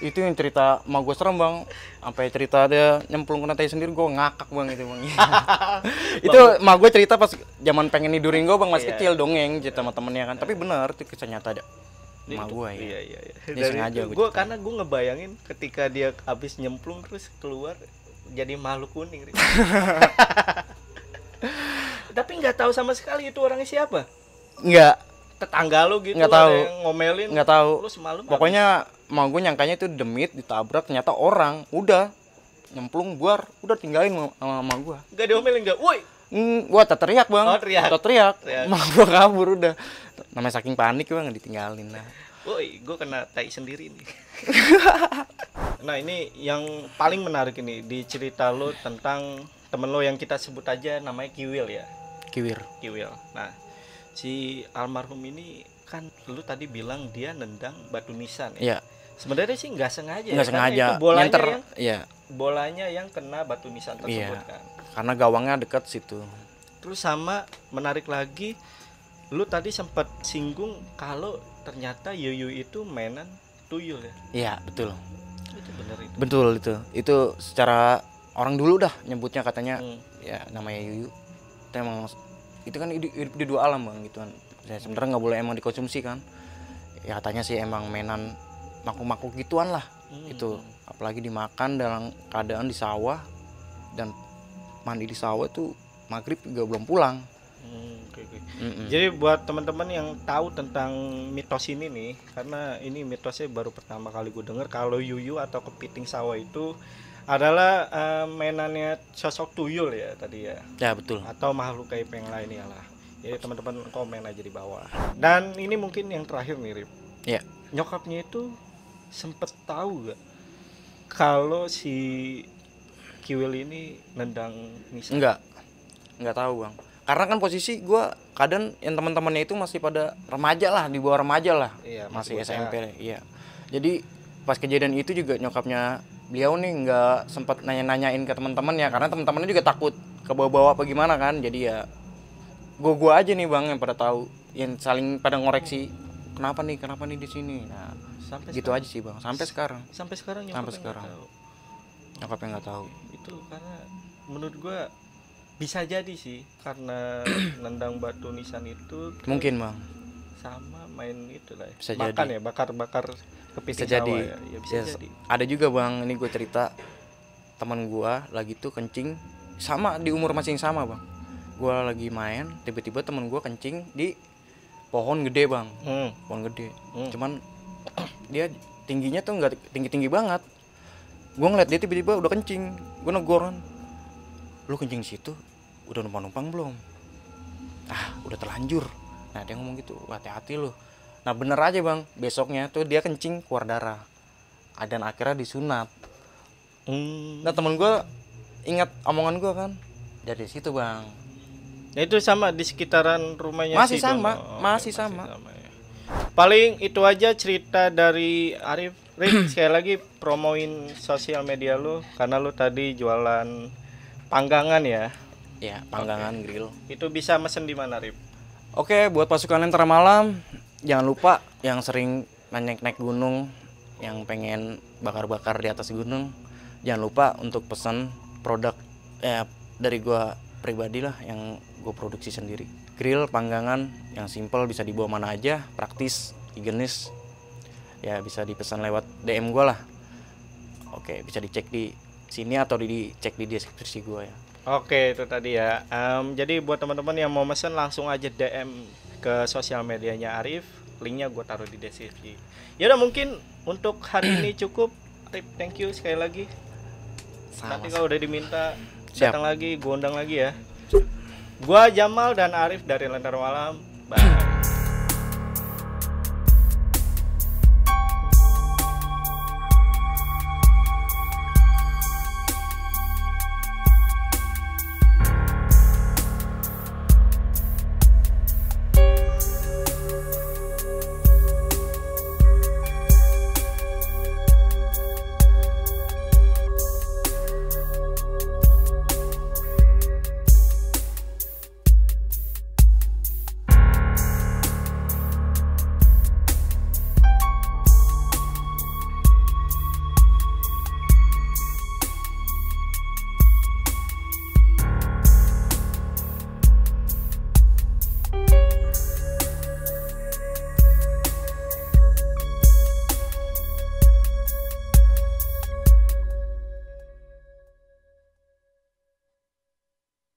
Itu yang cerita sama gue serem bang. Sampai cerita dia nyemplung kena tai sendiri, gue ngakak bang itu bang. Itu sama gue cerita pas zaman pengen nidurin gue bang, masih Iya. kecil dongeng cerita sama temennya kan. Tapi bener itu kisah nyata ada. Sama gue ya. Iya. Ini sengaja gua Gue karena gue ngebayangin ketika dia habis nyemplung terus keluar jadi makhluk kuning, Rif. Tapi nggak tahu sama sekali itu orangnya siapa. Nggak, Tetangga lu gitu, Nggak ada tahu. yang ngomelin. nggak tahu. Lu semalam Pokoknya mau gue nyangkanya itu demit ditabrak, ternyata orang. Udah nyemplung buar, udah tinggalin sama gue. nggak diomelin nggak? Woi, Gua teriak bang. Oh, teriak. Teriak. Teriak. Mak gua kabur udah. Namanya saking panik bang, ditinggalin lah. woi, gue kena tai sendiri nih. Nah ini yang paling menarik ini di cerita lo tentang temen lo yang kita sebut aja namanya Kiwil ya. Kiwir. Kiwil. Nah si almarhum ini kan lu tadi bilang dia nendang batu nisan ya. Iya. Sebenarnya sih nggak sengaja. Nggak ya, karena sengaja. itu bolanya Nyenter. yang Iya. bolanya yang kena batu nisan tersebut Iya. kan. Karena gawangnya dekat situ. Terus sama menarik lagi, lu tadi sempat singgung kalau ternyata Yuyu itu mainan tuyul ya. Iya betul. Itu bener itu. Betul itu. Itu secara orang dulu dah nyebutnya katanya Hmm. ya namanya Yuyu. Itu emang itu kan hidup di dua alam bang gitu kan. Ya, sebenarnya nggak boleh emang dikonsumsi kan. Ya katanya sih emang mainan makhluk-makhluk gituan lah. Itu apalagi dimakan dalam keadaan di sawah dan mandi di sawah tuh maghrib juga belum pulang. Oke. Mm-mm. Jadi buat teman-teman yang tahu tentang mitos ini nih, karena ini mitosnya baru pertama kali gue dengar kalau Yuyu atau kepiting sawah itu adalah mainannya sosok tuyul ya tadi ya. Ya betul. Atau makhluk gaib yang lain ya lah. Jadi teman-teman komen aja di bawah. Dan ini mungkin yang terakhir nih, Rip. Ya. Nyokapnya itu sempet tahu gak kalau si Kiwil ini nendang Nisa? Enggak tahu bang. Karena kan posisi gue kadang yang teman-temannya itu masih pada remaja lah, di bawah remaja lah. Iya, masih bocah. SMP. Iya. Jadi pas kejadian itu juga nyokapnya beliau nih nggak sempat nanya-nanyain ke teman-temannya karena teman-temannya juga takut ke bawah-bawah apa gimana kan. Jadi ya gua aja nih bang yang pada tahu, yang saling pada ngoreksi kenapa nih di sini. Nah Sampai gitu sekarang. aja sih bang. Sampai sekarang Sampai sekarang nyokapnya nggak tahu. Itu karena menurut gua bisa jadi sih karena nendang batu nisan itu Mungkin bang. sama main itu lah ya. Bisa Makan jadi. Ya bakar Bisa kepiting jadi. sawah ya. Ya bisa Yes. jadi. Ada juga bang, ini gue cerita teman gue lagi tuh kencing sama di umur masih yang sama bang. Gue lagi main, tiba-tiba teman gue kencing di pohon gede bang, pohon gede. Cuman dia tingginya tuh nggak tinggi banget. Gue ngeliat dia tiba-tiba udah kencing, gue negor kan, lu kencing situ, udah numpang belum? Ah, udah terlanjur. Nah dia ngomong gitu, hati-hati lu. Nah bener aja bang, besoknya tuh dia kencing keluar darah, dan akhirnya disunat. Nah temen gue ingat omongan gue kan, dari situ bang. Ya itu sama di sekitaran rumahnya Masih si sama, Dono. masih sama. Ya. Paling itu aja cerita dari Arif. Rik, sekali lagi promoin sosial media lu karena lu tadi jualan panggangan ya. Ya panggangan grill. Itu bisa mesen di mana, Rip? Oke, buat pasukan Lentera Malam, jangan lupa yang sering naik gunung, yang pengen bakar-bakar di atas gunung, jangan lupa untuk pesan produk dari gua pribadi lah yang gue produksi sendiri. Grill panggangan yang simple, bisa dibawa mana aja, praktis, higienis. Ya bisa dipesan lewat DM gua lah. Oke, bisa dicek di sini atau dicek di deskripsi gua ya. Oke, itu tadi ya. Jadi buat teman-teman yang mau mesen langsung aja DM ke sosial medianya Arif. Linknya gue taruh di deskripsi. Ya udah mungkin untuk hari ini cukup. Arif, thank you sekali lagi. Nanti kalau udah diminta datang lagi, gue undang lagi ya. Gua Jamal dan Arif dari Lentera Malam. Bye.